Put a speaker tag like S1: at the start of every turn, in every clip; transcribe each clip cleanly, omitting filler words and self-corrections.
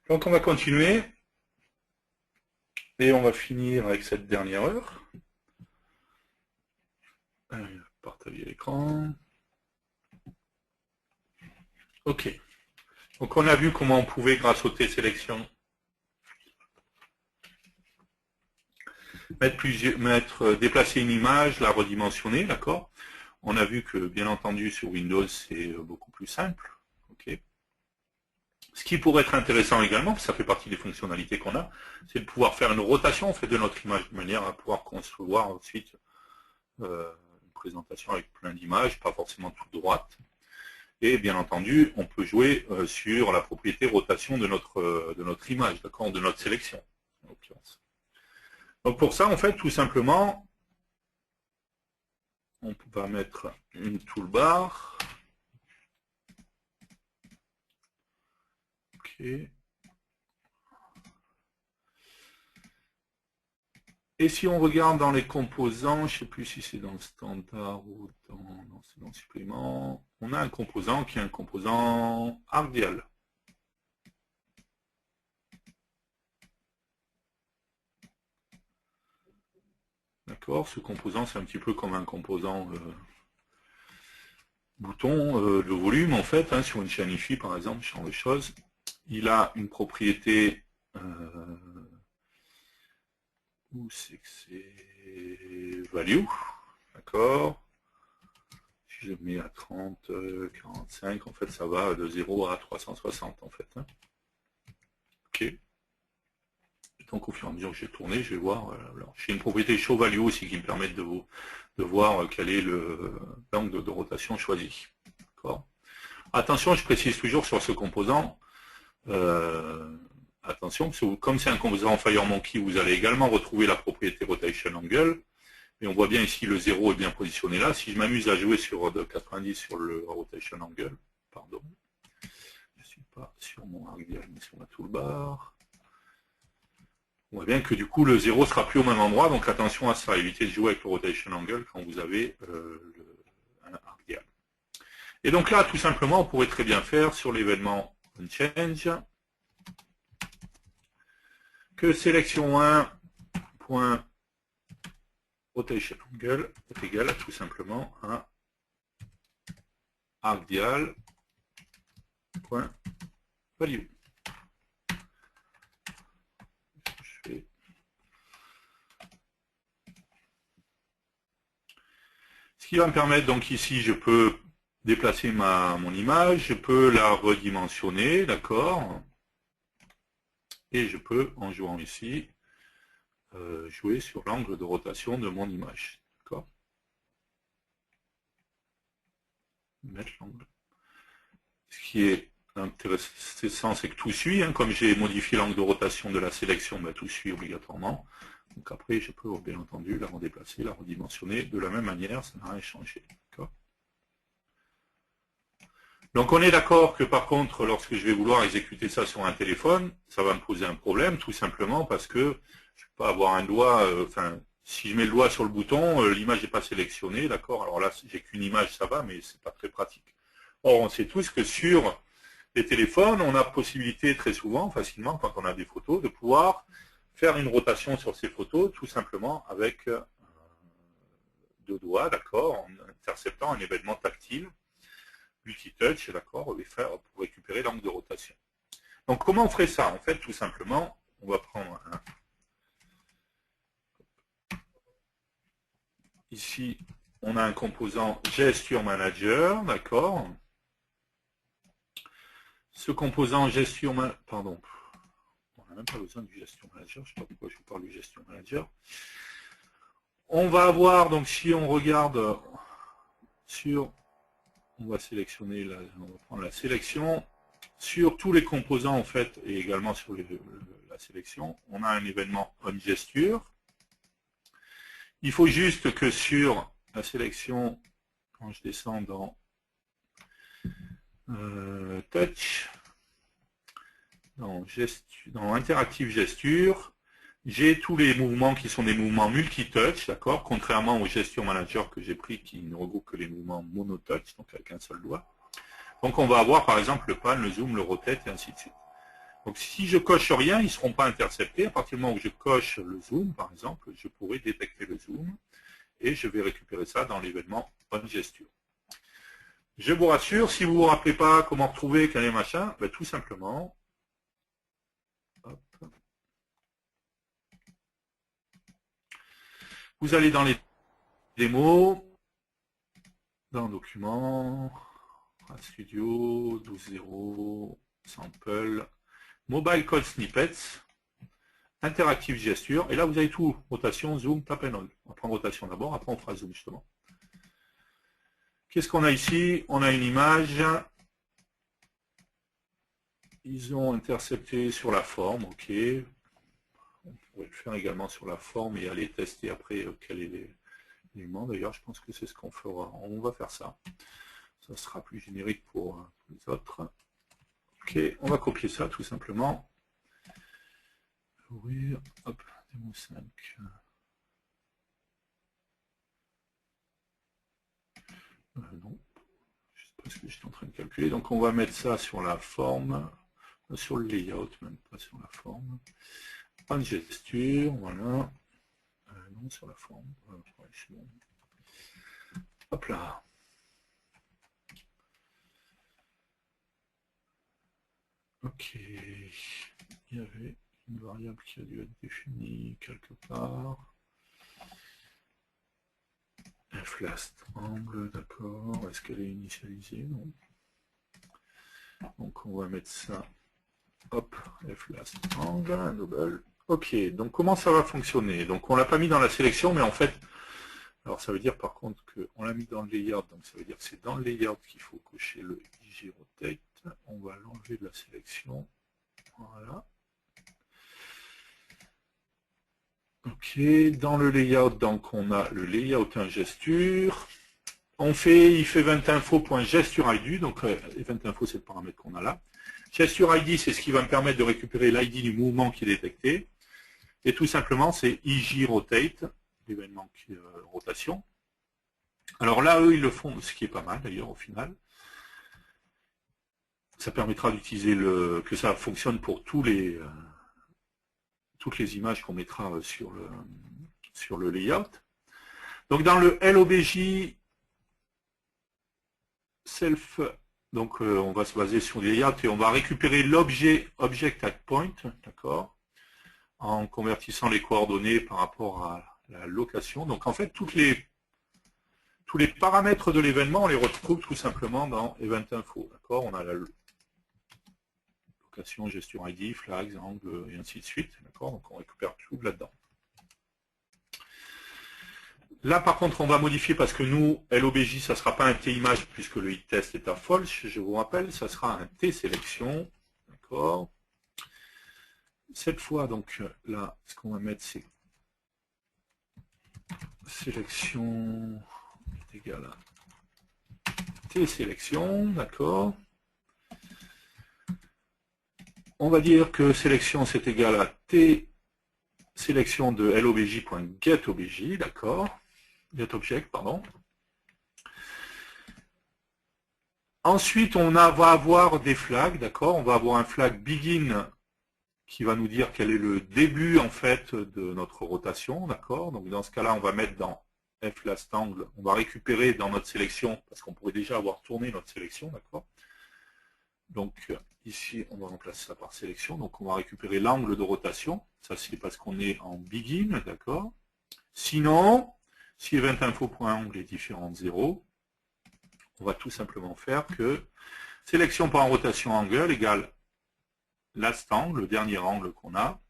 S1: Donc on va continuer et on va finir avec cette dernière heure. Partager l'écran. Ok. Donc on a vu comment on pouvait, grâce au T-sélection, déplacer une image, la redimensionner, d'accord. On a vu que, bien entendu, sur Windows, c'est beaucoup plus simple. Ok. Ce qui pourrait être intéressant également, ça fait partie des fonctionnalités qu'on a, c'est de pouvoir faire une rotation en fait, de notre image, de manière à pouvoir concevoir ensuite une présentation avec plein d'images, pas forcément toute droite. Et bien entendu, on peut jouer sur la propriété rotation de notre image, d'accord, de notre sélection. En l'occurrence. Donc pour ça, en fait, tout simplement, on va mettre une toolbar. Ok. Et si on regarde dans les composants, je ne sais plus si c'est dans le standard ou dans le supplément, on a un composant qui est un composant arc-dial. D'accord, ce composant, c'est un petit peu comme un composant bouton de volume, en fait, hein, sur une chaîne IFI, par exemple, ce genre de choses. Il a une propriété, où c'est que c'est value, d'accord. Si je mets à 30, 45, en fait, ça va de 0 à 360, en fait. Hein. Ok. Donc au fur et à mesure que j'ai tourné, je vais voir. J'ai une propriété show value aussi qui me permet de voir quel est l'angle de rotation choisi. Attention, je précise toujours sur ce composant. Attention, parce que comme c'est un composant FireMonkey, vous allez également retrouver la propriété rotation angle. Et on voit bien ici le 0 est bien positionné là. Si je m'amuse à jouer sur 90 sur le rotation angle, pardon, je ne suis pas sur mon arc-dial, mais sur ma toolbar. On voit bien que du coup le 0 sera plus au même endroit, donc attention à ça, évitez de jouer avec le rotation angle quand vous avez un arc-dial. Et donc là, tout simplement, on pourrait très bien faire sur l'événement onChange que sélection 1.rotation angle est égal à tout simplement un arc-dial.value. Ce qui va me permettre, donc ici, je peux déplacer mon image, je peux la redimensionner, d'accord. Et je peux, en jouant ici, jouer sur l'angle de rotation de mon image, d'accord. Mettre l'angle. Ce qui est intéressant, c'est que tout suit, hein, comme j'ai modifié l'angle de rotation de la sélection, ben, tout suit obligatoirement. Donc après, je peux bien entendu la redéplacer, la redimensionner de la même manière, ça n'a rien changé. Donc on est d'accord que par contre, lorsque je vais vouloir exécuter ça sur un téléphone, ça va me poser un problème, tout simplement parce que je ne peux pas avoir un doigt, si je mets le doigt sur le bouton, l'image n'est pas sélectionnée, d'accord. Alors là, j'ai qu'une image, ça va, mais c'est pas très pratique. Or, on sait tous que sur les téléphones, on a possibilité très souvent, facilement, quand on a des photos, de pouvoir faire une rotation sur ces photos, tout simplement avec deux doigts, d'accord, en interceptant un événement tactile, multi-touch, d'accord, pour récupérer l'angle de rotation. Donc, comment on ferait ça? En fait, tout simplement, on va prendre un... Ici, on a un composant Gesture Manager, d'accord. Ce composant Gesture Manager, pardon, on n'a même pas besoin du Gesture Manager, je ne sais pas pourquoi je vous parle du Gesture Manager. On va avoir, donc si on regarde sur, on va sélectionner, on va prendre la sélection, sur tous les composants en fait, et également sur la sélection, on a un événement onGesture. Il faut juste que sur la sélection, quand je descends dans Touch, dans Interactive Gesture, j'ai tous les mouvements qui sont des mouvements multi-touch, d'accord, contrairement au Gesture Manager que j'ai pris qui ne regroupe que les mouvements monotouch, donc avec un seul doigt. Donc on va avoir par exemple le pan, le zoom, le rotate et ainsi de suite. Donc si je coche rien, ils ne seront pas interceptés. À partir du moment où je coche le zoom, par exemple, je pourrai détecter le zoom et je vais récupérer ça dans l'événement onGesture. Je vous rassure, si vous ne vous rappelez pas comment retrouver quel est machin, ben, tout simplement, hop, vous allez dans les démos, dans Documents, Studio, 12.0, Sample, Mobile Code Snippets, Interactive Gesture, et là vous avez tout, rotation, zoom, tap and hold. On va prendre rotation d'abord, après on fera zoom justement. Qu'est-ce qu'on a ici? On a une image, ils ont intercepté sur la forme, ok. On pourrait le faire également sur la forme et aller tester après quel est l'élément. D'ailleurs, je pense que c'est ce qu'on fera. On va faire ça. Ça sera plus générique pour les autres. Ok, on va copier ça tout simplement. Ouvrir, hop, démo 5. Non, je sais pas ce que j'étais en train de calculer. Donc on va mettre ça sur la forme, sur le layout, même pas sur la forme. onGesture, voilà. Non, sur la forme. Voilà, ouais, c'est bon. Hop là. Ok. Il y avait une variable qui a dû être définie quelque part. Flast angle, d'accord. Est-ce qu'elle est initialisée? Non. Donc on va mettre ça. Hop, flast angle, double. Ok, donc comment ça va fonctionner? Donc on l'a pas mis dans la sélection, mais en fait, alors ça veut dire par contre qu'on l'a mis dans le layout, donc ça veut dire que c'est dans le layout qu'il faut cocher le IG Rotate. On va l'enlever de la sélection. Voilà. Ok, dans le layout, donc on a le layout onGesture. Il fait 20info.gestureID, donc 20info c'est le paramètre qu'on a là. GestureID, c'est ce qui va me permettre de récupérer l'ID du mouvement qui est détecté. Et tout simplement, c'est IJRotate, l'événement qui est rotation. Alors là, eux, ils le font, ce qui est pas mal d'ailleurs au final. Ça permettra d'utiliser que ça fonctionne pour toutes les images qu'on mettra sur le layout. Donc dans le LOBJ self, donc on va se baser sur le layout et on va récupérer l'objet object at point, d'accord, en convertissant les coordonnées par rapport à la location. Donc en fait, tous les paramètres de l'événement, on les retrouve tout simplement dans EventInfo. D'accord, on a la location, gesture ID, flags, angle, et ainsi de suite. D'accord, donc on récupère tout là-dedans. Là, par contre, on va modifier parce que nous, LOBJ, ça ne sera pas un T-image puisque le test est à false. Je vous rappelle, ça sera un T-sélection. D'accord. Cette fois, donc là, ce qu'on va mettre, c'est sélection est égal à T-sélection. D'accord. On va dire que sélection, c'est égal à T-sélection de LOBJ.getObj. D'accord. GetObject, pardon. Ensuite, on va avoir des flags, d'accord. On va avoir un flag begin qui va nous dire quel est le début en fait de notre rotation, d'accord. Donc dans ce cas-là, on va mettre dans flast angle, on va récupérer dans notre sélection, parce qu'on pourrait déjà avoir tourné notre sélection, d'accord. Donc ici, on va remplacer ça par sélection, donc on va récupérer l'angle de rotation, ça c'est parce qu'on est en begin, d'accord. Sinon, si EventInfo.angle est différent de 0, on va tout simplement faire que sélection par rotation angle égale last angle, le dernier angle qu'on a.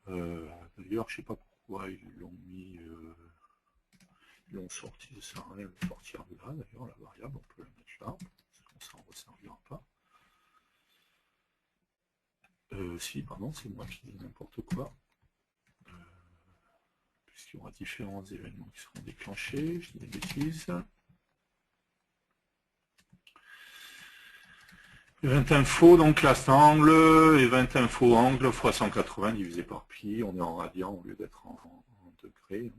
S1: D'ailleurs, je ne sais pas pourquoi ils l'ont mis, ils l'ont sorti, ça sert à rien de sortir de là. D'ailleurs, la variable, on peut la mettre là, parce qu'on ne s'en resservira pas. Si, pardon, c'est moi qui dis n'importe quoi. Puisqu'il y aura différents événements qui seront déclenchés, je dis des bêtises. EventInfo, donc last angle, EventInfo angle fois 180 divisé par pi, on est en radian au lieu d'être en degrés.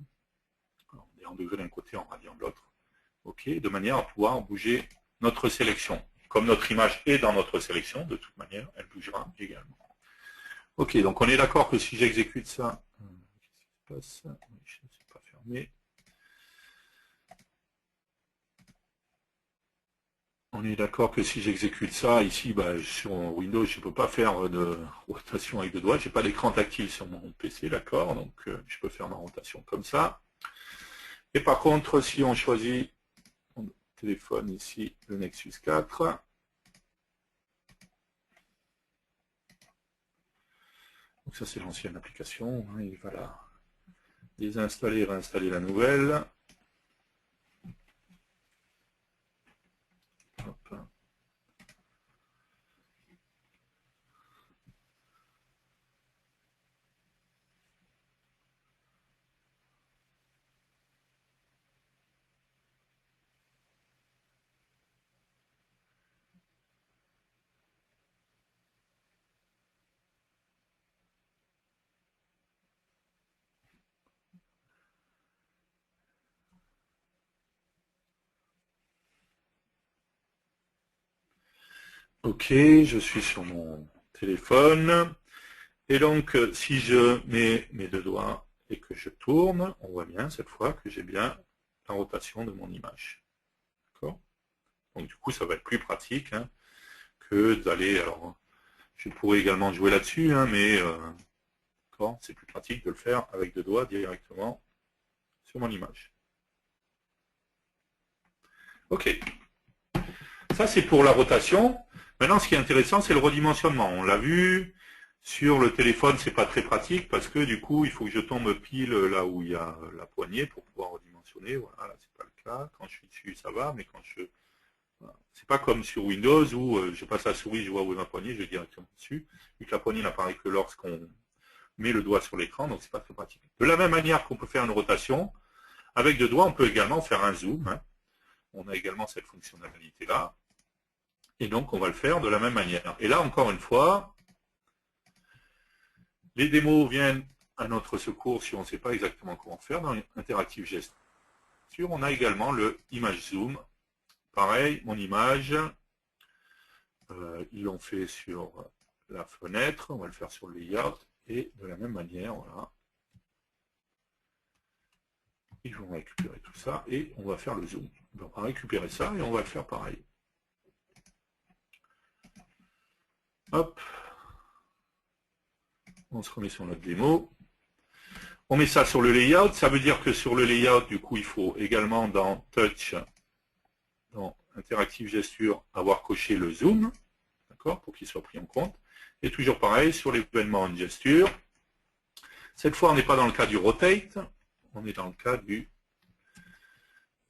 S1: Alors, on est en degrés d'un côté, en radian de l'autre. Ok, de manière à pouvoir bouger notre sélection. comme notre image est dans notre sélection, de toute manière, elle bougera également. Ok, donc on est d'accord que si j'exécute ça, qu'est-ce qui se passe? Je ne sais pas fermé. On est d'accord que si j'exécute ça, ici, sur Windows, je ne peux pas faire de rotation avec deux doigts. Je n'ai pas d'écran tactile sur mon PC, d'accord? Donc, je peux faire ma rotation comme ça. Et par contre, si on choisit mon téléphone ici, le Nexus 4, donc ça c'est l'ancienne application, hein, il va la désinstaller et réinstaller la nouvelle. Hop. Ok, je suis sur mon téléphone. Et donc, si je mets mes deux doigts et que je tourne, on voit bien cette fois que j'ai bien la rotation de mon image. D'accord? Donc du coup, ça va être plus pratique hein, que d'aller... Alors, je pourrais également jouer là-dessus, hein, mais c'est plus pratique de le faire avec deux doigts directement sur mon image. Ok. Ça, c'est pour la rotation. Maintenant, ce qui est intéressant, c'est le redimensionnement. On l'a vu, sur le téléphone, c'est pas très pratique parce que du coup, il faut que je tombe pile là où il y a la poignée pour pouvoir redimensionner. Voilà, là, c'est pas le cas. Quand je suis dessus, ça va, mais quand je... Voilà. C'est pas comme sur Windows où je passe la souris, je vois où est ma poignée, je vais directement dessus. Vu que la poignée n'apparaît que lorsqu'on met le doigt sur l'écran, donc c'est pas très pratique. De la même manière qu'on peut faire une rotation, avec deux doigts, on peut également faire un zoom. Hein. On a également cette fonctionnalité-là. Et donc, on va le faire de la même manière. Et là, encore une fois, les démos viennent à notre secours si on ne sait pas exactement comment faire. Dans Interactive Gesture, on a également le Image Zoom. Pareil, mon image, ils l'ont fait sur la fenêtre. On va le faire sur le layout. Et de la même manière, voilà. Ils vont récupérer tout ça et on va faire le zoom. On va récupérer ça et on va le faire pareil. Hop. On se remet sur notre démo. On met ça sur le layout. Ça veut dire que sur le layout, du coup, il faut également dans Touch, dans Interactive Gesture, avoir coché le zoom, d'accord, pour qu'il soit pris en compte. Et toujours pareil, sur l'événement en gesture. Cette fois, on n'est pas dans le cas du rotate, on est dans le cas du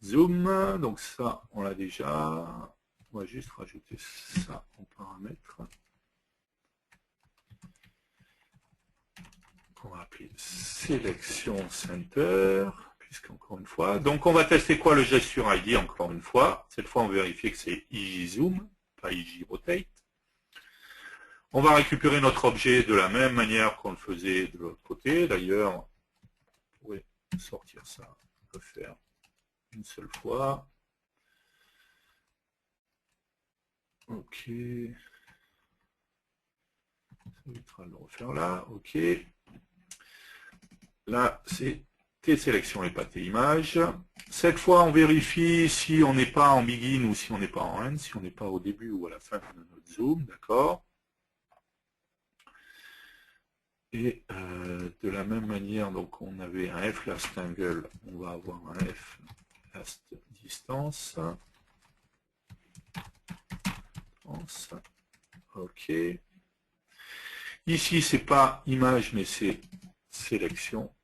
S1: zoom. Donc ça, on l'a déjà. On va juste rajouter ça en paramètre. On va appeler Selection Center, puisqu'encore une fois. Donc on va tester quoi le Gesture ID encore une fois. Cette fois, on va vérifier que c'est IJ Zoom, pas IJ Rotate. On va récupérer notre objet de la même manière qu'on le faisait de l'autre côté. D'ailleurs, on pourrait sortir ça, le faire une seule fois. Ok. Ça évitera de le refaire là. Ok. Là, c'est tes sélections et pas tes images. Cette fois, on vérifie si on n'est pas en begin ou si on n'est pas en end, si on n'est pas au début ou à la fin de notre zoom, d'accord. Et de la même manière, donc on avait un F last angle, on va avoir un F last distance. Ok. Ici, c'est pas image, mais c'est sélection.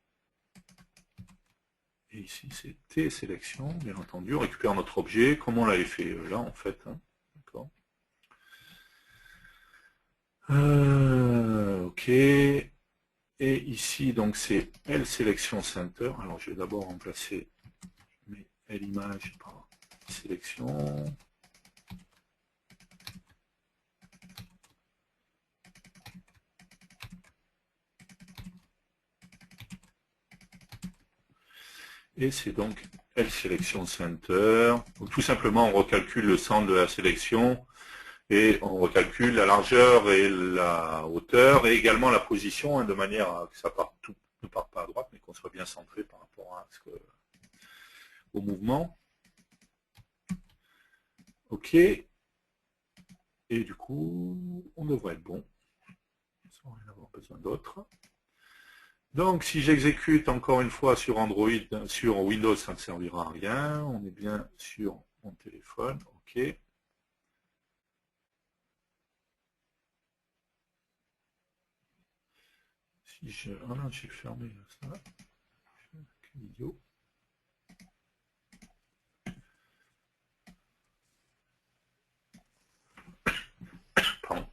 S1: Et ici, c'est T sélection, bien entendu. On récupère notre objet, comme on l'avait fait là, en fait. Hein. D'accord. Ok. Et ici, donc, c'est L sélection center. Alors, je vais d'abord remplacer mes L images par sélection. Et c'est donc L sélection center. Donc, tout simplement, on recalcule le centre de la sélection et on recalcule la largeur et la hauteur, et également la position, hein, de manière à que ça ne parte pas à droite, mais qu'on soit bien centré par rapport au mouvement. OK. Et du coup, on devrait être bon, sans rien avoir besoin d'autre. Donc, si j'exécute encore une fois sur Android, sur Windows, ça ne servira à rien. On est bien sur mon téléphone. OK. Si je... Ah non, j'ai fermé ça. Quel idiot. Pardon.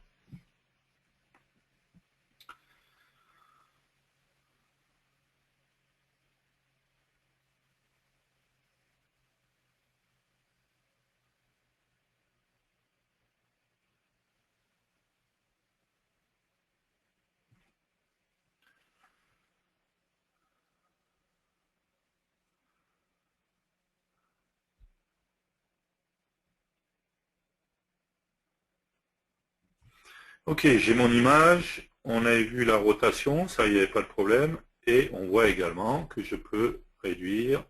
S1: Ok, j'ai mon image, on avait vu la rotation, ça il n'y avait pas de problème, et on voit également que je peux réduire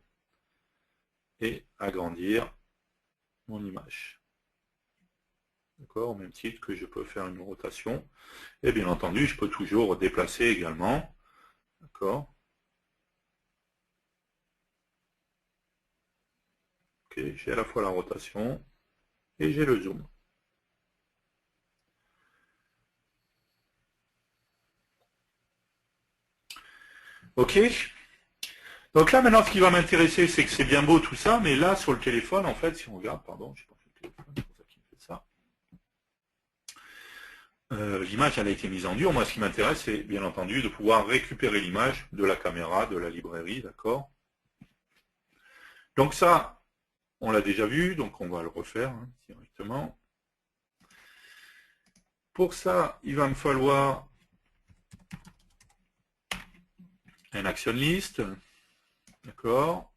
S1: et agrandir mon image. D'accord, au même titre que je peux faire une rotation, et bien entendu je peux toujours déplacer également. D'accord. Ok, j'ai à la fois la rotation et j'ai le zoom. Ok. Donc là, maintenant, ce qui va m'intéresser, c'est que c'est bien beau tout ça, mais là, sur le téléphone, en fait, si on regarde, pardon, je pas fait le téléphone, c'est pour ça qu'il me fait ça. L'image, elle a été mise en dur. Moi, ce qui m'intéresse, c'est bien entendu de pouvoir récupérer l'image de la caméra, de la librairie, d'accord. Donc ça, on l'a déjà vu, donc on va le refaire, hein, directement. Pour ça, il va me falloir un action list, d'accord.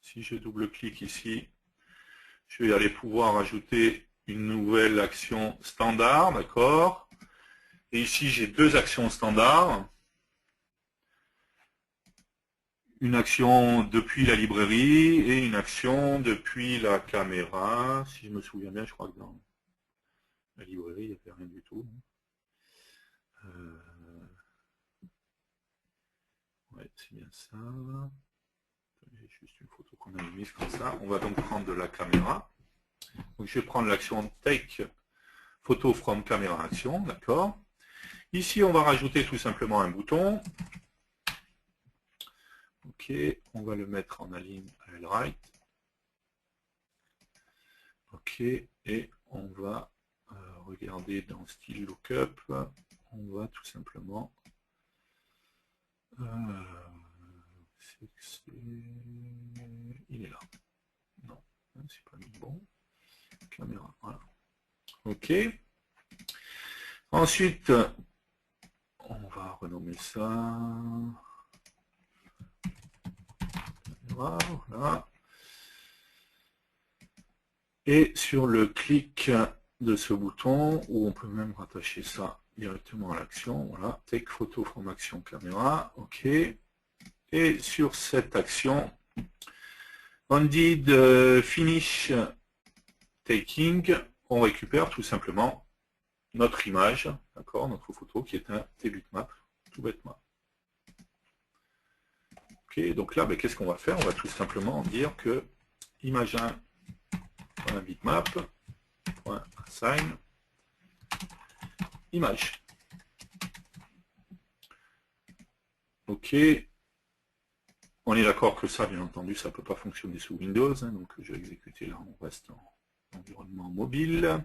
S1: Si je double-clique ici, je vais aller pouvoir ajouter une nouvelle action standard, d'accord. Et ici, j'ai deux actions standards. Une action depuis la librairie et une action depuis la caméra. Si je me souviens bien, je crois que dans la librairie, il n'y avait rien du tout. Ouais, c'est bien ça. J'ai juste une photo qu'on a mise comme ça. On va donc prendre de la caméra. Donc je vais prendre l'action Take Photo from Camera Action, d'accord. Ici, on va rajouter tout simplement un bouton. Ok, on va le mettre en align à right. Ok, et on va regarder dans style lookup. On va tout simplement il est là. Non, c'est pas mis bon. Caméra, voilà. Ok. Ensuite, on va renommer ça. Voilà. Et sur le clic de ce bouton, où on peut même rattacher ça directement à l'action, voilà, take photo from action caméra, ok. Et sur cette action, on dit de finish taking, on récupère tout simplement notre image, d'accord, notre photo qui est un bitmap, tout bêtement. Ok, donc là, ben, qu'est-ce qu'on va faire? On va tout simplement dire que image1.bitmap.assign image. Ok, on est d'accord que ça, bien entendu, ça ne peut pas fonctionner sous Windows, hein, donc je vais exécuter là, on reste en environnement mobile.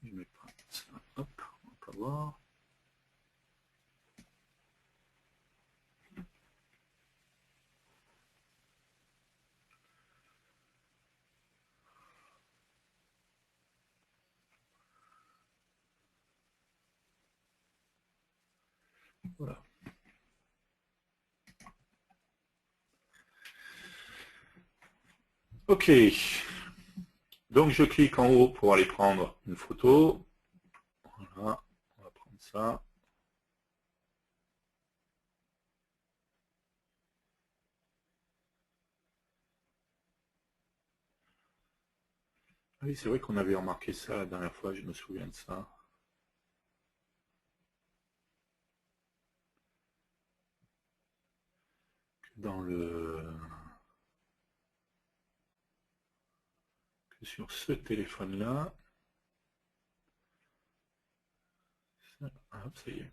S1: Je mets pas ça, hop, on va pas voir. Voilà. Ok. Donc je clique en haut pour aller prendre une photo. Voilà, on va prendre ça. Oui, c'est vrai qu'on avait remarqué ça la dernière fois, je me souviens de ça. Dans le... que sur ce téléphone-là... ça y est.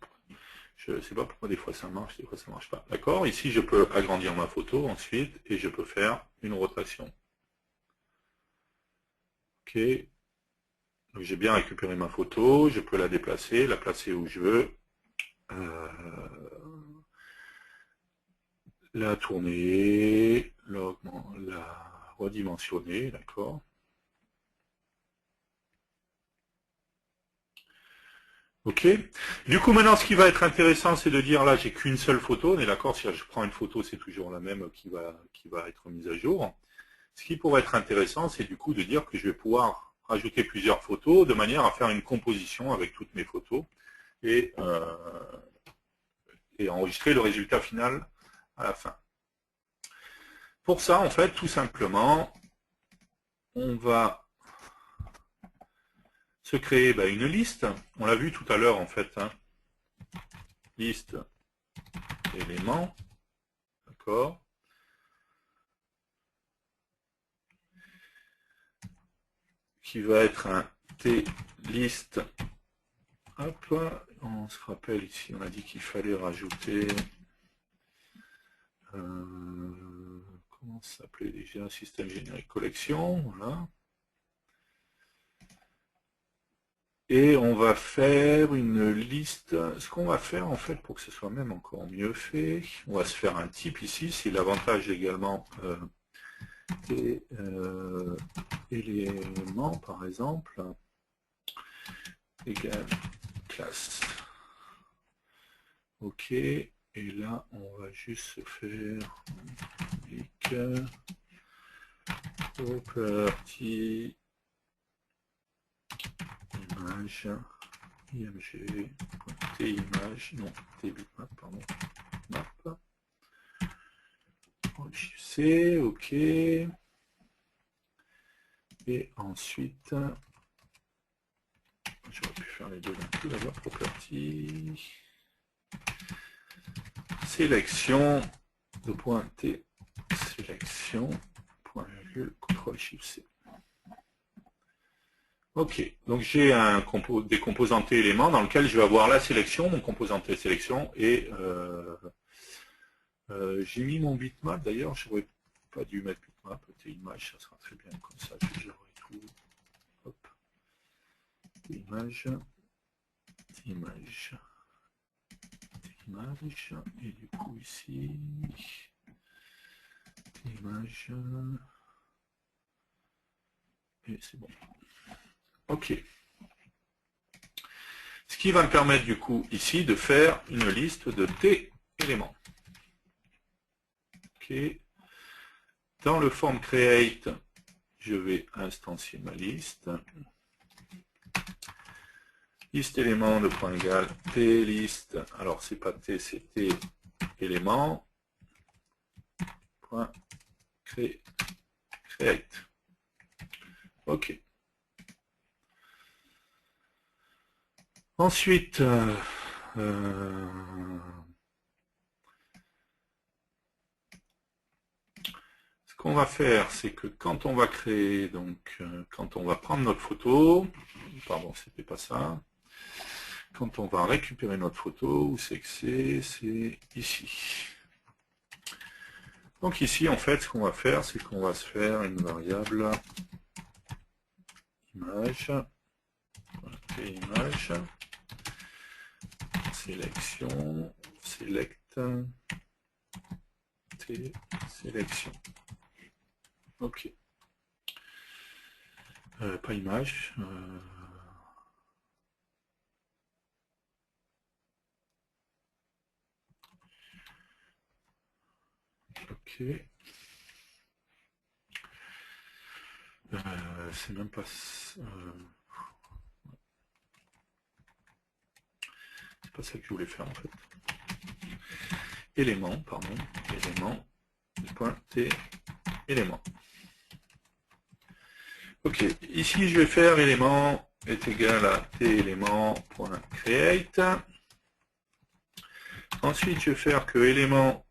S1: Je ne sais pas pourquoi des fois ça marche, des fois ça marche pas. D'accord, ici je peux agrandir ma photo ensuite et je peux faire une rotation. Ok, donc j'ai bien récupéré ma photo, je peux la déplacer, la placer où je veux, la tourner, la redimensionner, d'accord. Ok. Du coup, maintenant, ce qui va être intéressant, c'est de dire, là, j'ai qu'une seule photo. On est d'accord, si je prends une photo, c'est toujours la même qui va être mise à jour. Ce qui pourrait être intéressant, c'est du coup de dire que je vais pouvoir rajouter plusieurs photos de manière à faire une composition avec toutes mes photos et, et enregistrer le résultat final à la fin. Pour ça, en fait, tout simplement, on va se créer une liste. On l'a vu tout à l'heure, en fait. Hein. Liste éléments. D'accord. Qui va être un T-list. Hop, on se rappelle ici, on a dit qu'il fallait rajouter... comment ça s'appelait déjà? Système générique collection, voilà. Et on va faire une liste. Ce qu'on va faire en fait pour que ce soit même encore mieux fait, on va se faire un type ici. C'est l'avantage également des éléments par exemple. Égal classe. Ok. Et là on va juste se faire property image img image non tbitmap pardon map c'est ok et ensuite j'aurais pu faire les deux d'un coup d'abord property sélection de point t sélection point virgule CTRL SHIFT C. Ok, donc j'ai des composants T éléments dans lequel je vais avoir la sélection, mon composant T sélection, et j'ai mis mon bitmap, d'ailleurs, j'aurais pas dû mettre bitmap, T image, ça sera très bien, comme ça j'aurai tout. Hop. T image, T image, T image, et du coup ici, T image, et c'est bon. Ok. Ce qui va me permettre du coup ici de faire une liste de T éléments. Ok. Dans le form create, je vais instancier ma liste. Liste éléments de point égal T liste. Alors c'est pas T, c'est T éléments. Point create. Ok. Ensuite, ce qu'on va faire, c'est que quand on va créer, donc quand on va prendre notre photo, pardon, c'était pas ça, quand on va récupérer notre photo, où c'est que c'est ici. Donc ici, en fait, ce qu'on va faire, c'est qu'on va se faire une variable image, image, sélection, select, t, sélection. Ok. Pas image. Ok. C'est même pas... c'est pas ça que je voulais faire en fait. Élément, pardon. Élément. Point T. Élément. Ok. Ici, je vais faire élément est égal à T élément.create. Ensuite, je vais faire que élément.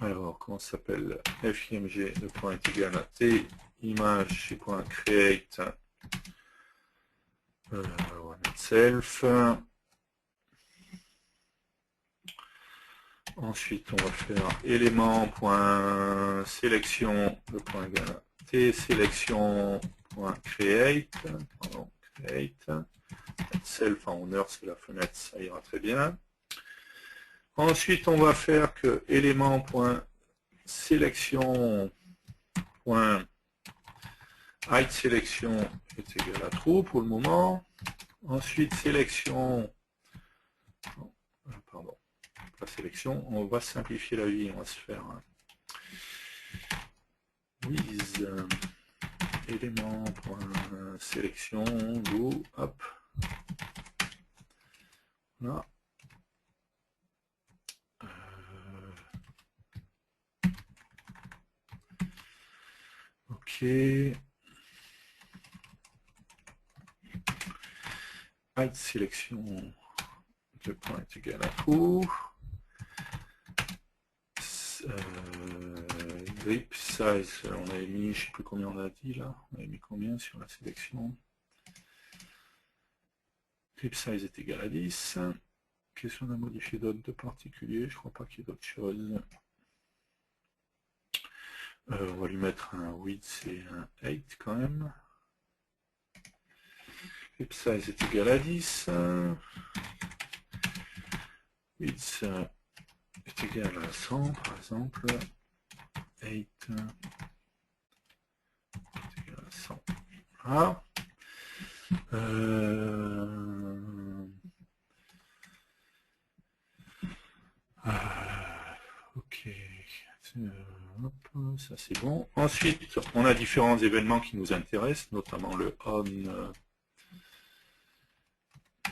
S1: Alors, comment ça s'appelle? FIMG de point est égal à T image et point create self. Ensuite, on va faire élément.sélection de point égal à T sélection.create. Pardon, create. Self en honneur, c'est la fenêtre, ça ira très bien. Ensuite, on va faire que élément.sélection height sélection est égal à true pour le moment. Ensuite, sélection, pardon, pas sélection, on va simplifier la vie, on va se faire with élément.sélection do, hop, là. Ok. Height sélection de point est égal à true. Grip size, on avait mis, je ne sais plus combien on a dit là, on avait mis combien sur la sélection. Grip size est égal à 10. Qu'est-ce qu'on a modifié d'autre de particulier? Je crois pas qu'il y ait d'autres choses. On va lui mettre un width et un height quand même. Grip size est égal à 10. Width est égal à 100 par exemple. Height est égal à 100. Voilà. Ok. Hop, ça c'est bon. Ensuite, on a différents événements qui nous intéressent, notamment le on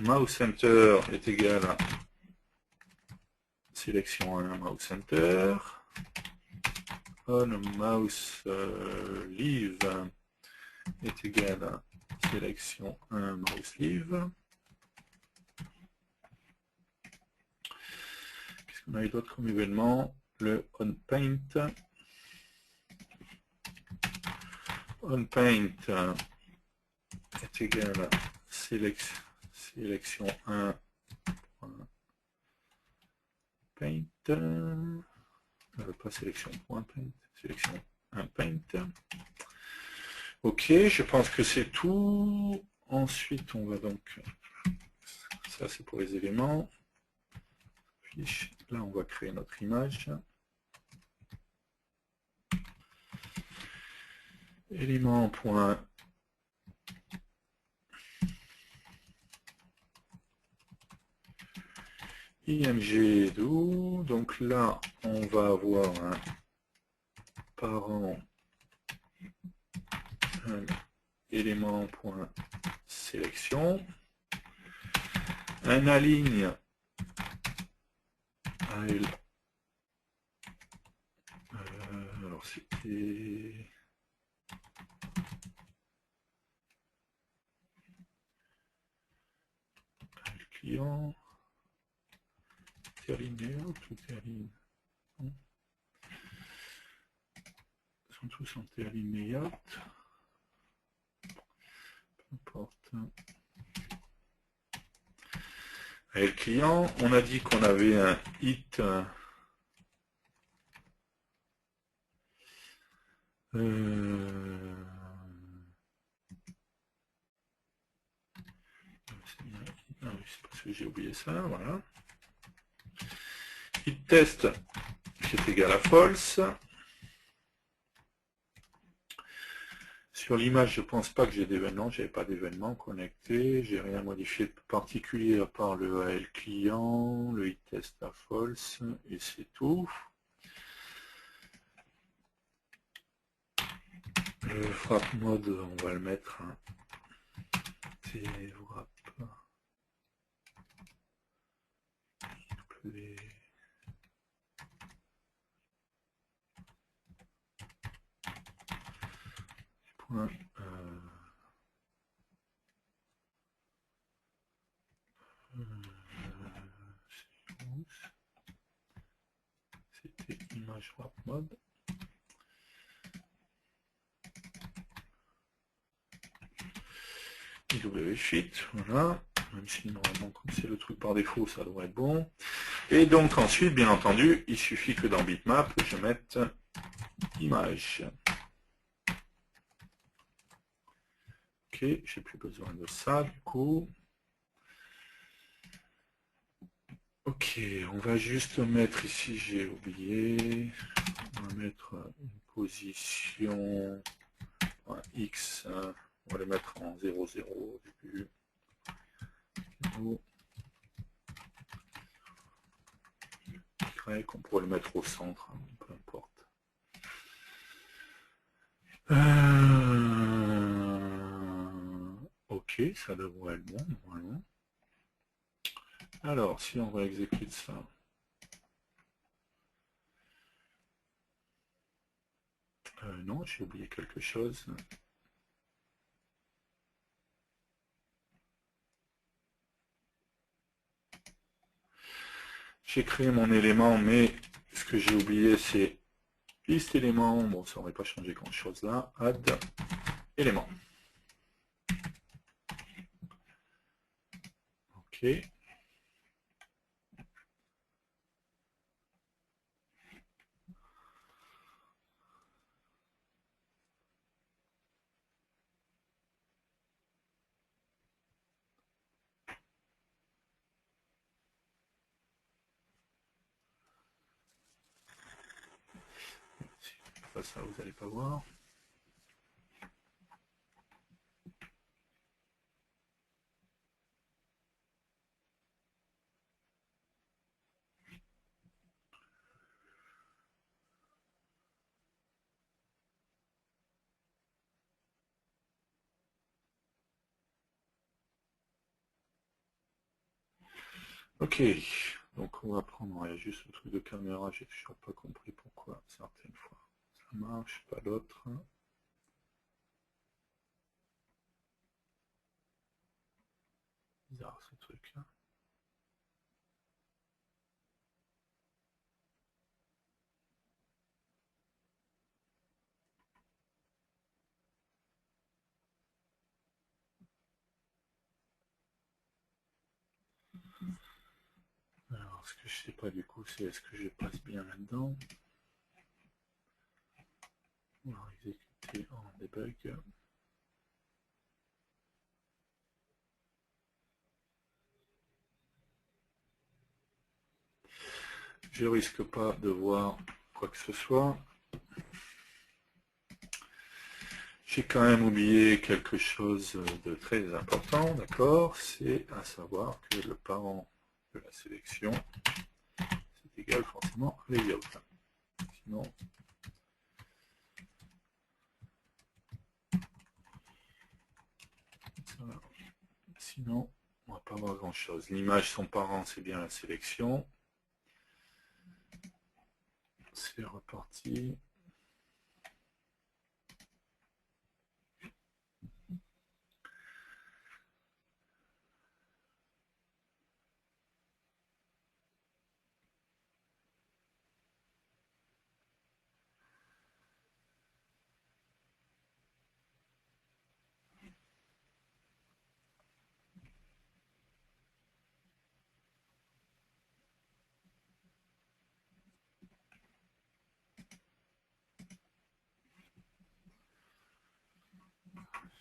S1: mouse center est égal à sélection 1 mouse center. On mouse leave est égal à sélection 1 mouse leave. Qu'est-ce qu'on a eu d'autre comme événement? Le on paint. On paint est égal à sélection 1 paint. Pas sélection point paint, sélection 1 paint. Ok, je pense que c'est tout. Ensuite, on va donc... Ça, c'est pour les éléments. Fiche. Là, on va créer notre image. Élément point img do. Donc là, on va avoir un parent élément point sélection. Un aligne AL. Alors c'était client. Terliné, tout terline. Ils sont tous en terline layout. Peu importe. Et le client, on a dit qu'on avait un hit. C'est parce que j'ai oublié ça, voilà. Hit test qui est égal à false. Sur l'image, je pense pas que j'ai d'événement, j'avais pas d'événement connecté, j'ai rien modifié de particulier à part le AL client, le test à false, et c'est tout. Le wrap mode, on va le mettre. C'est wrap. Point, c'était image wrap mode. IW Sheet, voilà. Même si normalement, comme c'est le truc par défaut, ça devrait être bon. Et donc ensuite, bien entendu, il suffit que dans Bitmap, je mette image. Ok, j'ai plus besoin de ça du coup. Ok, on va juste mettre ici, j'ai oublié, on va mettre une position X, on va le mettre en 0, 0 au début. Y, on pourrait le mettre au centre, hein, peu importe. Ok, ça devrait être bon normalement. Alors, si on va exécuter ça. Non, j'ai oublié quelque chose. J'ai créé mon élément, mais ce que j'ai oublié, c'est liste élément. Bon, ça n'aurait pas changé grand chose là. Add élément. Ok. Si je fais pas ça, vous n'allez pas voir. Ok, donc on va prendre juste le truc de caméra, j'ai toujours pas compris pourquoi certaines fois ça marche, pas d'autres. Bizarre ce truc là. Alors ce que je sais pas du coup c'est est-ce que je passe bien là-dedans. On va exécuter en debug. Je risque pas de voir quoi que ce soit. J'ai quand même oublié quelque chose de très important, d'accord? C'est à savoir que le parent de la sélection, c'est égal forcément à layout. Sinon, sinon, on va pas voir grand chose. L'image, son parent, c'est bien la sélection. C'est reparti.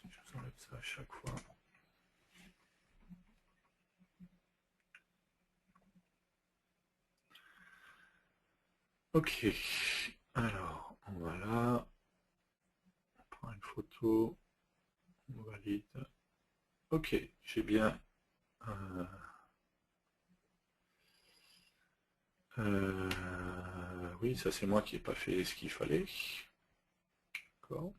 S1: Je vous enlève ça à chaque fois. Ok. Alors, on va là. On prend une photo. On valide. Ok, j'ai bien. Oui, ça c'est moi qui n'ai pas fait ce qu'il fallait. D'accord.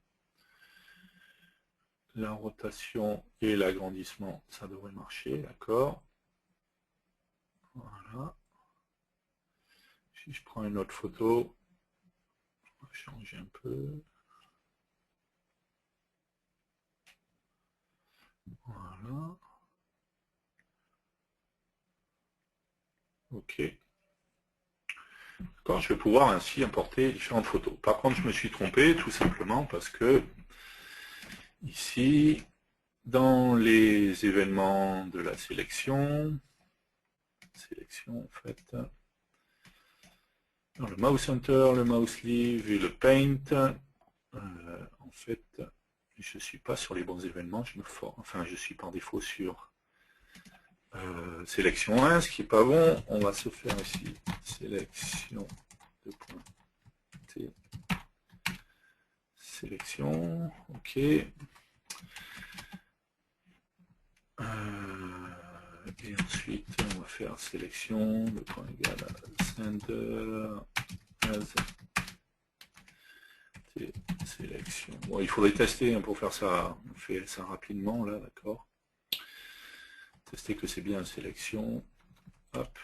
S1: La rotation et l'agrandissement, ça devrait marcher, d'accord. Voilà. Si je prends une autre photo, on va changer un peu. Voilà. Ok. D'accord, je vais pouvoir ainsi importer différentes photos. Par contre, je me suis trompé tout simplement parce que ici, dans les événements de la sélection en fait, dans le mouse center, le mouse sleeve et le paint, en fait, je ne suis pas sur les bons événements, je suis par défaut sur sélection 1, ce qui n'est pas bon. On va se faire ici sélection de point T, sélection, ok. Et ensuite, on va faire sélection de point égal à center as T, sélection. Bon, il faudrait tester pour faire ça. On fait ça rapidement là, d'accord. Tester que c'est bien sélection. Hop.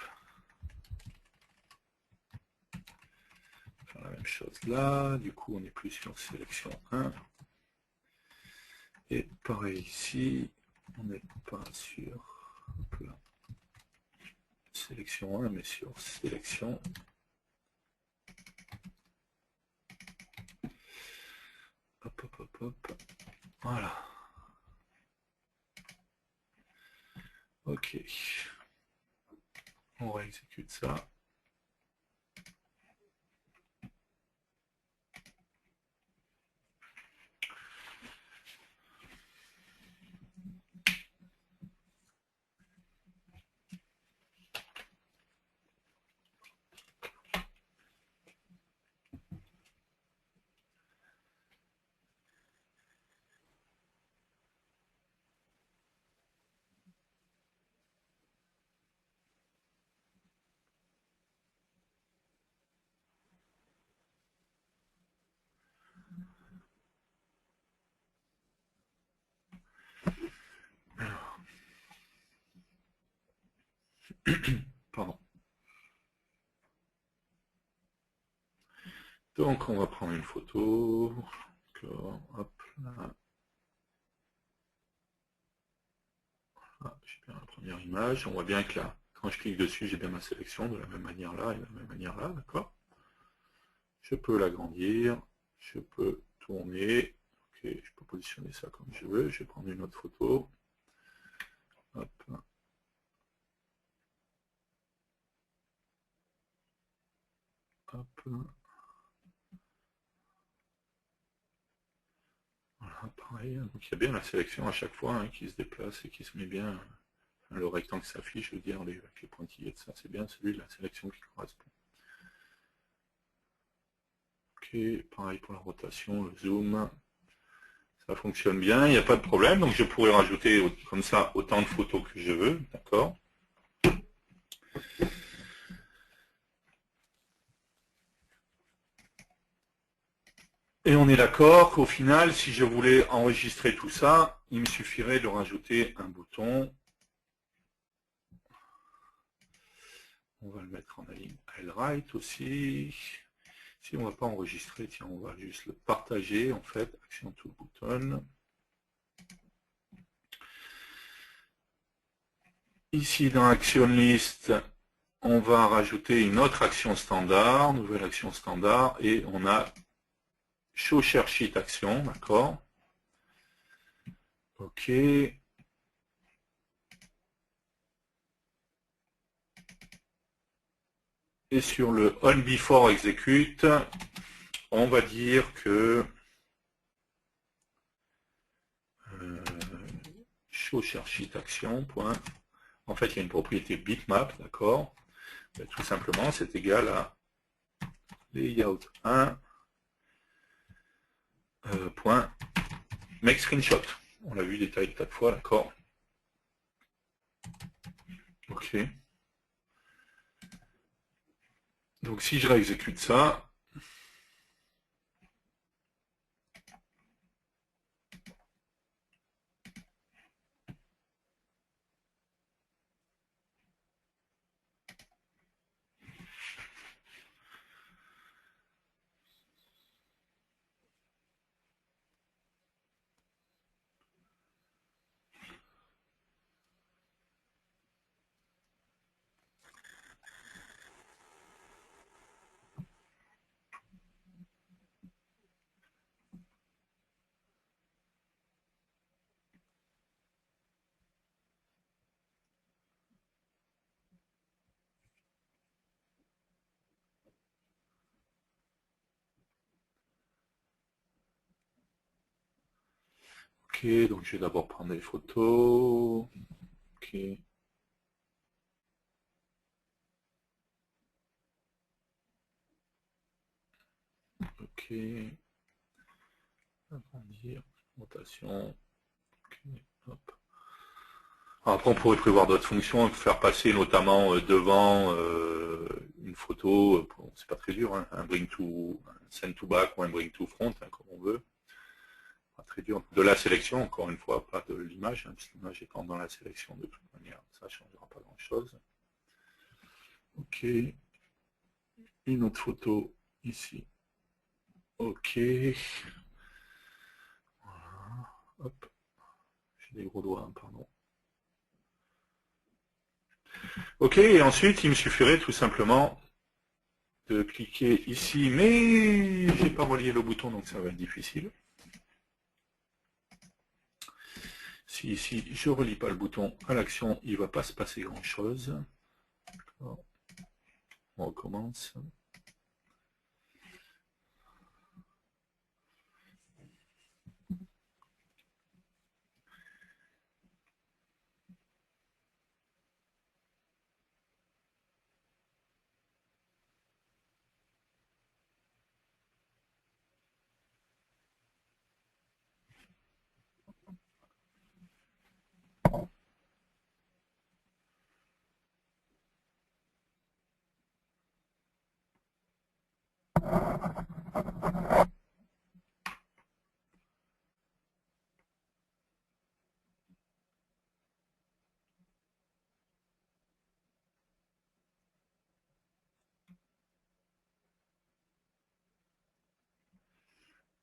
S1: Faire la même chose là. Du coup, on n'est plus sur sélection 1. Et pareil ici, on n'est pas sur là, sélection 1, mais sur sélection. Hop, hop, hop, hop. Voilà. Ok. On réexécute ça. Pardon. Donc on va prendre une photo. Hop là. Ah, j'ai bien la première image. On voit bien que là, quand je clique dessus, j'ai bien ma sélection de la même manière là et de la même manière là, d'accord. Je peux l'agrandir, je peux tourner. Ok, je peux positionner ça comme je veux. Je vais prendre une autre photo. Hop. Hop. Voilà, pareil. Donc il y a bien la sélection à chaque fois hein, qui se déplace et qui se met bien. Le rectangle s'affiche, je veux dire, avec les pointillés de ça, c'est bien celui de la sélection qui correspond. Ok, pareil pour la rotation, le zoom. Ça fonctionne bien, il n'y a pas de problème. Donc je pourrais rajouter comme ça autant de photos que je veux, d'accord. Et on est d'accord qu'au final, si je voulais enregistrer tout ça, il me suffirait de rajouter un bouton. On va le mettre en ligne Highlight aussi. Si on ne va pas enregistrer, tiens, on va juste le partager en fait, Action to Button. Ici dans Action List, on va rajouter une autre action standard, nouvelle action standard, et on a Show Share Sheet Action, d'accord. Ok. Et sur le On Before Execute, on va dire que Show Share Sheet Action, point. En fait, il y a une propriété bitmap, d'accord. Tout simplement, c'est égal à layout 1 point make screenshot. On l'a vu détaillé 4 fois, d'accord. Ok. Donc si je réexécute ça, ok, donc je vais d'abord prendre des photos. Ok. Ok. Agrandir, rotation. Ok, hop. Après, on pourrait prévoir d'autres fonctions, faire passer notamment devant une photo, bon, c'est pas très dur, hein, un bring to, un send to back ou un bring to front, hein, comme on veut. Pas très dur. De la sélection, encore une fois, pas de l'image, hein, puisque l'image étant dans la sélection de toute manière, ça ne changera pas grand-chose. Ok. Une autre photo ici. Ok. Voilà. Hop. J'ai des gros doigts, hein, pardon. Ok, et ensuite, il me suffirait tout simplement de cliquer ici, mais j'ai pas relié le bouton, donc ça va être difficile. Si ici, je relie pas le bouton à l'action, il va pas se passer grand-chose. On recommence.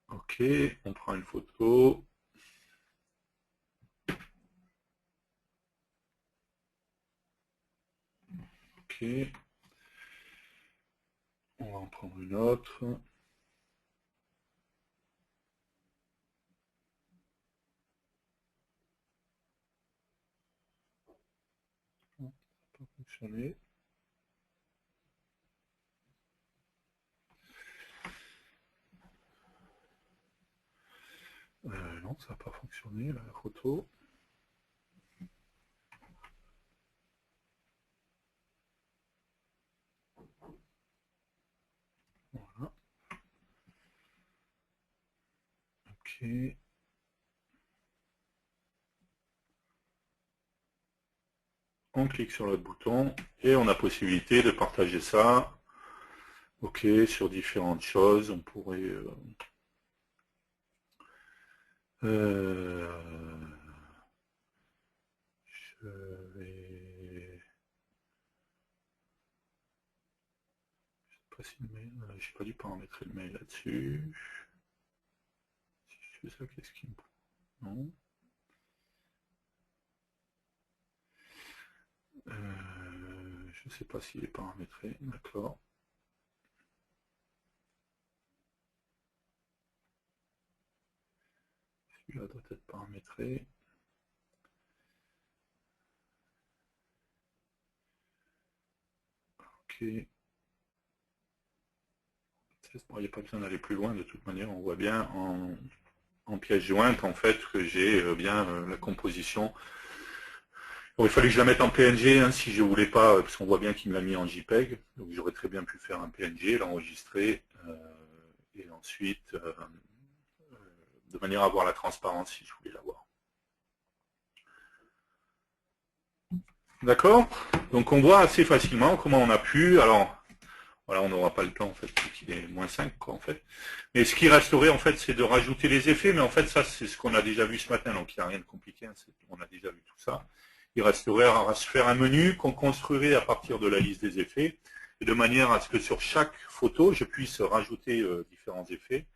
S1: Ok, on prend une photo. Ok. On va en prendre une autre. Ça n'a pas fonctionné. Non, ça n'a pas fonctionné, la photo. Voilà. Ok. On clique sur le bouton et on a possibilité de partager ça. Ok, sur différentes choses. On pourrait... je vais... Je sais pas si le mail... J'ai pas dû paramétrer le mail là-dessus. Si je fais ça, qu'est-ce qu'il me... Non. Je sais pas s'il est paramétré. D'accord. Celui-là doit être paramétré. Ok. Bon, il n'y a pas besoin d'aller plus loin, de toute manière, on voit bien en pièce jointe en fait que j'ai bien la composition. Bon, il fallait que je la mette en PNG hein, si je voulais pas, parce qu'on voit bien qu'il me l'a mis en JPEG, donc j'aurais très bien pu faire un PNG, l'enregistrer, et ensuite, de manière à avoir la transparence si je voulais l'avoir. D'accord? Donc on voit assez facilement comment on a pu, alors voilà, on n'aura pas le temps en fait, qu'il est -5 quoi en fait. Mais ce qui resterait en fait, c'est de rajouter les effets, mais en fait ça c'est ce qu'on a déjà vu ce matin, donc il n'y a rien de compliqué, hein, on a déjà vu tout ça. Il resterait à se faire un menu qu'on construirait à partir de la liste des effets, et de manière à ce que sur chaque photo, je puisse rajouter différents effets.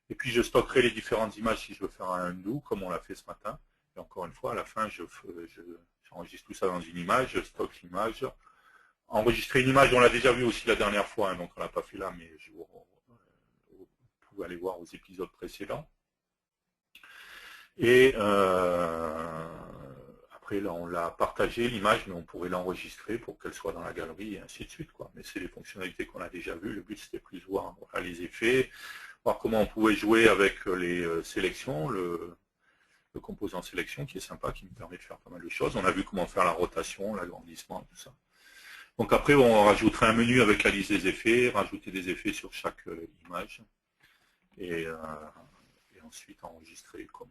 S1: Et puis je stockerai les différentes images si je veux faire un undo, comme on l'a fait ce matin. Et encore une fois, à la fin, j'enregistre tout ça dans une image, je stocke l'image. Enregistrer une image, on l'a déjà vu aussi la dernière fois, hein, donc on l'a pas fait là, mais vous pouvez aller voir aux épisodes précédents. Et après, là, on l'a partagé, l'image, mais on pourrait l'enregistrer pour qu'elle soit dans la galerie, et ainsi de suite, quoi. Mais c'est des fonctionnalités qu'on a déjà vues. Le but, c'était plus de voir voilà, les effets, voir comment on pouvait jouer avec les sélections, le composant sélection qui est sympa, qui me permet de faire pas mal de choses. On a vu comment faire la rotation, l'agrandissement, tout ça. Donc après, on rajouterait un menu avec la liste des effets, rajouter des effets sur chaque image, et ensuite enregistrer comme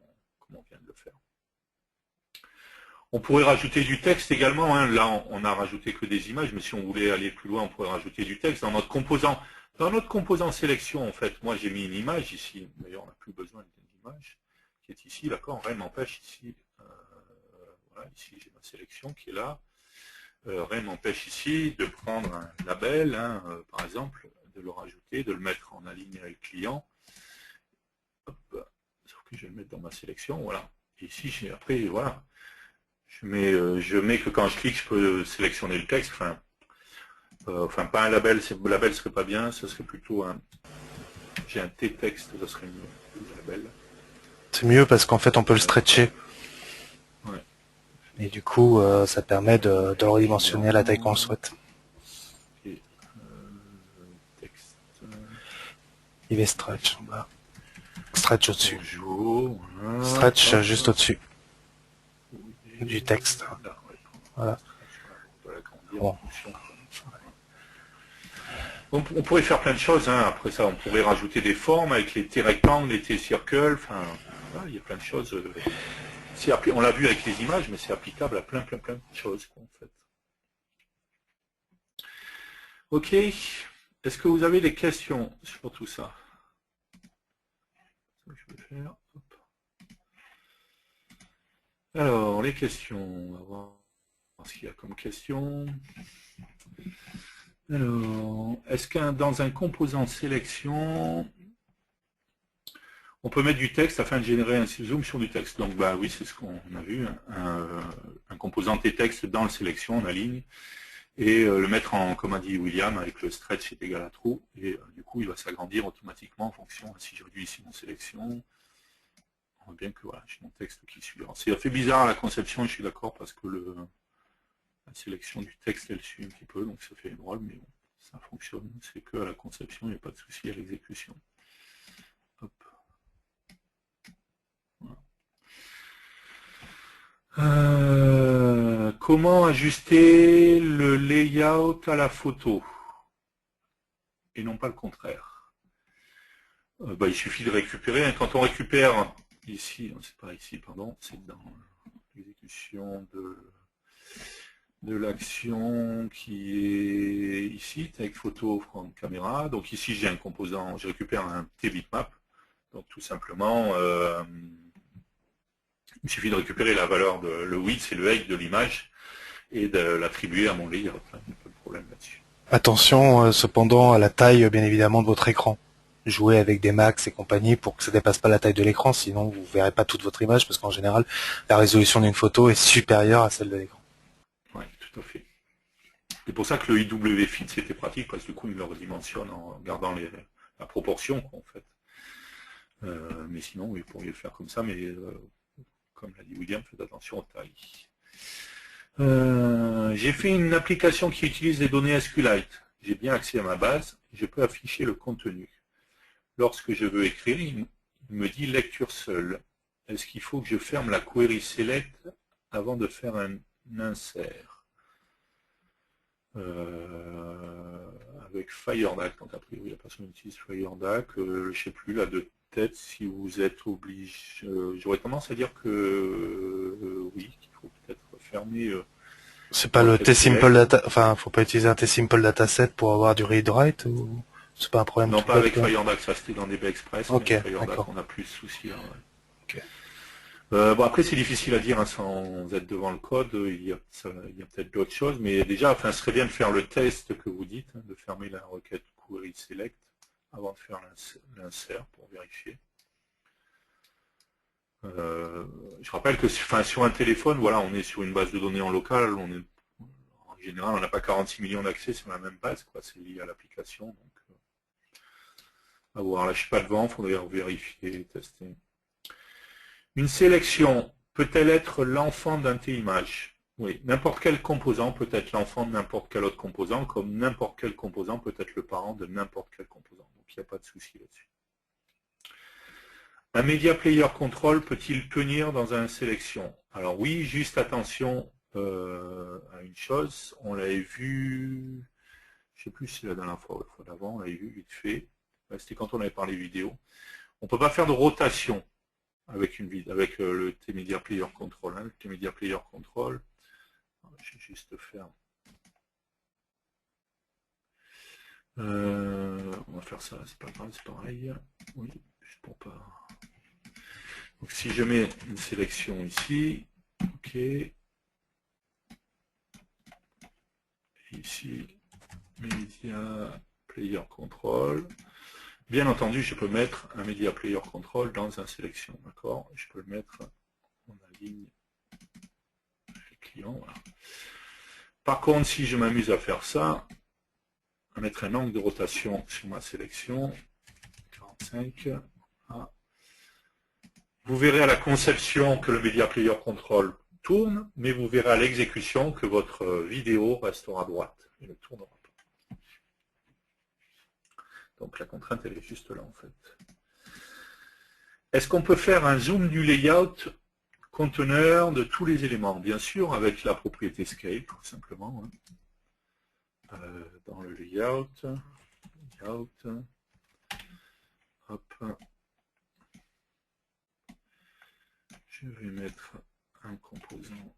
S1: on vient de le faire. On pourrait rajouter du texte également, hein. Là on n'a rajouté que des images, mais si on voulait aller plus loin, on pourrait rajouter du texte dans notre composant. Dans notre composant sélection, en fait, moi j'ai mis une image ici, d'ailleurs on n'a plus besoin d'une image, qui est ici, d'accord, rien m'empêche ici, voilà, ici j'ai ma sélection qui est là, rien m'empêche ici de prendre un label, hein, par exemple, de le rajouter, de le mettre en ligne avec le client, hop, sauf que je vais le mettre dans ma sélection, voilà, et ici j'ai après, voilà, je mets que quand je clique, je peux sélectionner le texte, enfin pas un label, le label serait pas bien, ce serait plutôt un, j'ai un T-texte, ça serait mieux, le label.
S2: C'est mieux parce qu'en fait on peut le stretcher.
S1: Ouais.
S2: Et du coup ça permet de le redimensionner à la taille qu'on le souhaite.
S1: Et, texte.
S2: Il est stretch en bas. Stretch au-dessus.
S1: Bonjour. Voilà.
S2: Stretch juste au-dessus du texte.
S1: Là, ouais.
S2: Voilà.
S1: Bon. On pourrait faire plein de choses, hein. Après ça, on pourrait rajouter des formes avec les T-rectangles, les T-circles, enfin, voilà, il y a plein de choses. On l'a vu avec les images, mais c'est applicable à plein de choses, quoi, en fait. Ok. Est-ce que vous avez des questions sur tout ça? Je vais faire. Hop. Alors, les questions. On va voir ce qu'il y a comme question. Alors, est-ce que dans un composant sélection, on peut mettre du texte afin de générer un zoom sur du texte? Donc, bah oui, c'est ce qu'on a vu. Un composant T-texte dans le sélection, en ligne, et le mettre en, comme a dit William, avec le stretch est égal à true, et du coup, il va s'agrandir automatiquement en fonction. Si je réduis ici mon sélection, on voit bien que voilà, j'ai mon texte qui suit. C'est fait bizarre à la conception, je suis d'accord, parce que la sélection du texte, elle suit un petit peu, donc ça fait drôle, mais bon, ça fonctionne. C'est que à la conception, il n'y a pas de souci à l'exécution. Hop. Voilà. Comment ajuster le layout à la photo? Et non pas le contraire. Il suffit de récupérer. Quand on récupère ici, c'est pas ici, pardon, c'est dans l'exécution de l'action qui est ici, avec photo from caméra. Donc ici j'ai un composant, je récupère un T-bitmap. Donc tout simplement, il suffit de récupérer la valeur de le width et le height de l'image et de l'attribuer à mon layout. Il n'y a pas de problème là-dessus.
S2: Attention cependant à la taille bien évidemment de votre écran. Jouez avec des max et compagnie pour que ça dépasse pas la taille de l'écran, sinon vous verrez pas toute votre image parce qu'en général la résolution d'une photo est supérieure à celle de l'écran.
S1: Oui, tout à fait. C'est pour ça que le IWFit c'était pratique parce que du coup il le redimensionne en gardant la proportion quoi, en fait. Mais sinon vous pourriez le faire comme ça, mais comme l'a dit William, faites attention aux tailles. J'ai fait une application qui utilise les données SQLite. J'ai bien accès à ma base, je peux afficher le contenu. Lorsque je veux écrire, il me dit lecture seule. Est-ce qu'il faut que je ferme la query select avant de faire un insert avec FireDAC? Donc a priori la personne utilise FireDAC, je ne sais plus là de tête si vous êtes obligé. J'aurais tendance à dire que oui, qu'il faut peut-être fermer
S2: C'est pas le
S1: Rocket
S2: T-Simple
S1: Select.
S2: Data, enfin, faut pas utiliser un T-Simple Dataset pour avoir du read-write ou c'est pas un problème
S1: Non,
S2: tout
S1: pas
S2: bête,
S1: avec
S2: quoi.
S1: Firedoc, ça c'était dans DB Express, mais
S2: Ok,
S1: avec Firedoc
S2: d'accord.
S1: on a plus de soucis là. Ouais.
S2: Ok.
S1: Bon, après c'est difficile à dire hein, sans être devant le code, il y a peut-être d'autres choses, mais déjà, enfin, ce serait bien de faire le test que vous dites, hein, de fermer la requête query select avant de faire l'insert pour vérifier. Je rappelle que enfin, sur un téléphone, voilà, on est sur une base de données en local, en général, on n'a pas 46 millions d'accès sur la même base, quoi. C'est lié à l'application. Donc, à voir. Là, je suis pas devant, il faudrait vérifier, tester. Une sélection peut-elle être l'enfant d'un T-image? Oui, n'importe quel composant peut être l'enfant de n'importe quel autre composant, comme n'importe quel composant peut être le parent de n'importe quel composant. Donc, il n'y a pas de souci là-dessus. Un Media Player Control peut-il tenir dans un sélection? Alors oui, juste attention à une chose, on l'avait vu, je ne sais plus si c'est la dernière fois ou la fois d'avant, on l'avait vu vite fait, c'était quand on avait parlé vidéo. On ne peut pas faire de rotation avec le T-Media Player Control. Hein. Le T-Media Player Control, je vais juste faire... on va faire ça, c'est pas grave, c'est pareil. Oui, juste pour pas... Donc si je mets une sélection ici, ok, ici, Media Player Control. Bien entendu, je peux mettre un Media Player Control dans un sélection, d'accord? Je peux le mettre en ligne client, voilà. Par contre, si je m'amuse à faire ça, à mettre un angle de rotation sur ma sélection, 45, ah, vous verrez à la conception que le Media Player Control tourne, mais vous verrez à l'exécution que votre vidéo restera droite et ne tournera pas. Donc la contrainte, elle est juste là en fait. Est-ce qu'on peut faire un zoom du layout conteneur de tous les éléments? Bien sûr, avec la propriété scale, tout simplement. Hein. Dans le layout, hop, je vais mettre un composant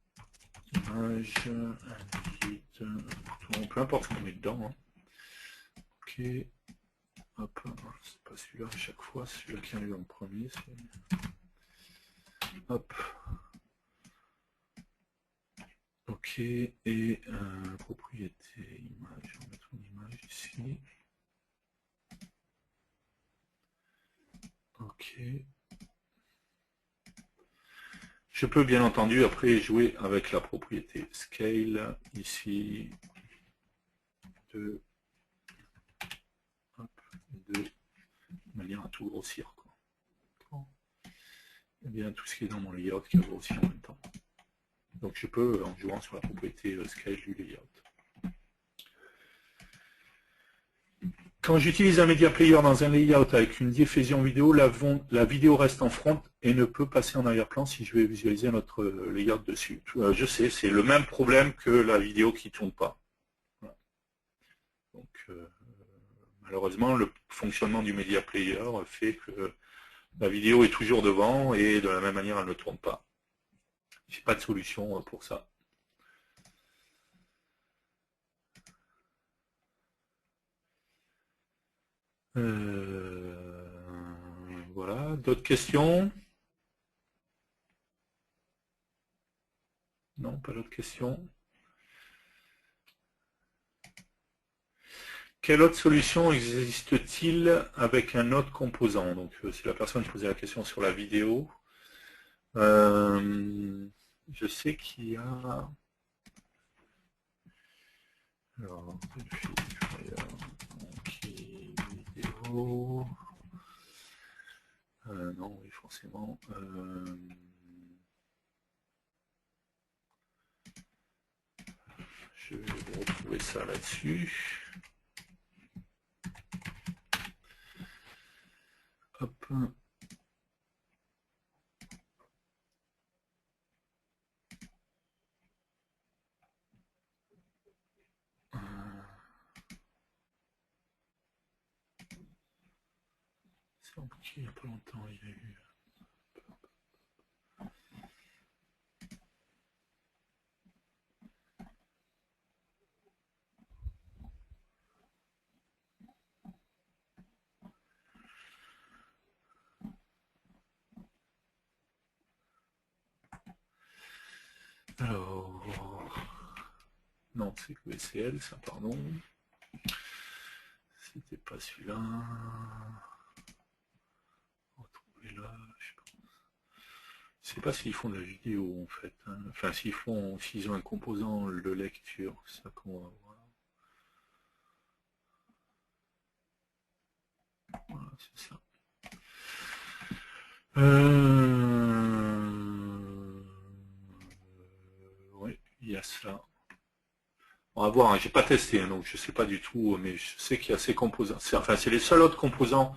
S1: image, un edit, peu importe ce qu'on met dedans. Hein. Ok, hop, c'est pas celui-là à chaque fois, c'est celui-là qui arrive en premier. Hop. Ok, et propriété image, on va mettre une image ici. Ok. Je peux bien entendu après jouer avec la propriété scale ici de manière à tout grossir. Et bien tout ce qui est dans mon layout qui va grossir en même temps. Donc je peux, en jouant sur la propriété scale du layout. Quand j'utilise un media player dans un layout avec une diffusion vidéo, la vidéo reste en front et ne peut passer en arrière-plan si je vais visualiser notre layout dessus. Je sais, c'est le même problème que la vidéo qui ne tourne pas. Voilà. Donc, malheureusement, le fonctionnement du media player fait que la vidéo est toujours devant et de la même manière, elle ne tourne pas. J'ai pas de solution pour ça. Voilà, d'autres questions? Non, pas d'autres questions. Quelle autre solution existe-t-il avec un autre composant? Donc, c'est la personne qui posait la question sur la vidéo. Je sais qu'il y a... Alors, vidéo... non, oui, forcément. Je vais retrouver ça là-dessus. Hop. C'est il n'y a pas longtemps, il y a eu... Alors, non, c'est que VCL, ça, pardon. C'était pas celui-là. Retrouver là, je sais pas s'ils font de la vidéo en fait. Hein. Enfin, s'ils ont un composant de lecture, c'est ça qu'on va voir. Voilà, c'est ça. Oui, il y a ça. On va voir, hein, j'ai pas testé, hein, donc je sais pas du tout, mais je sais qu'il y a ces composants. Enfin, c'est les seuls autres composants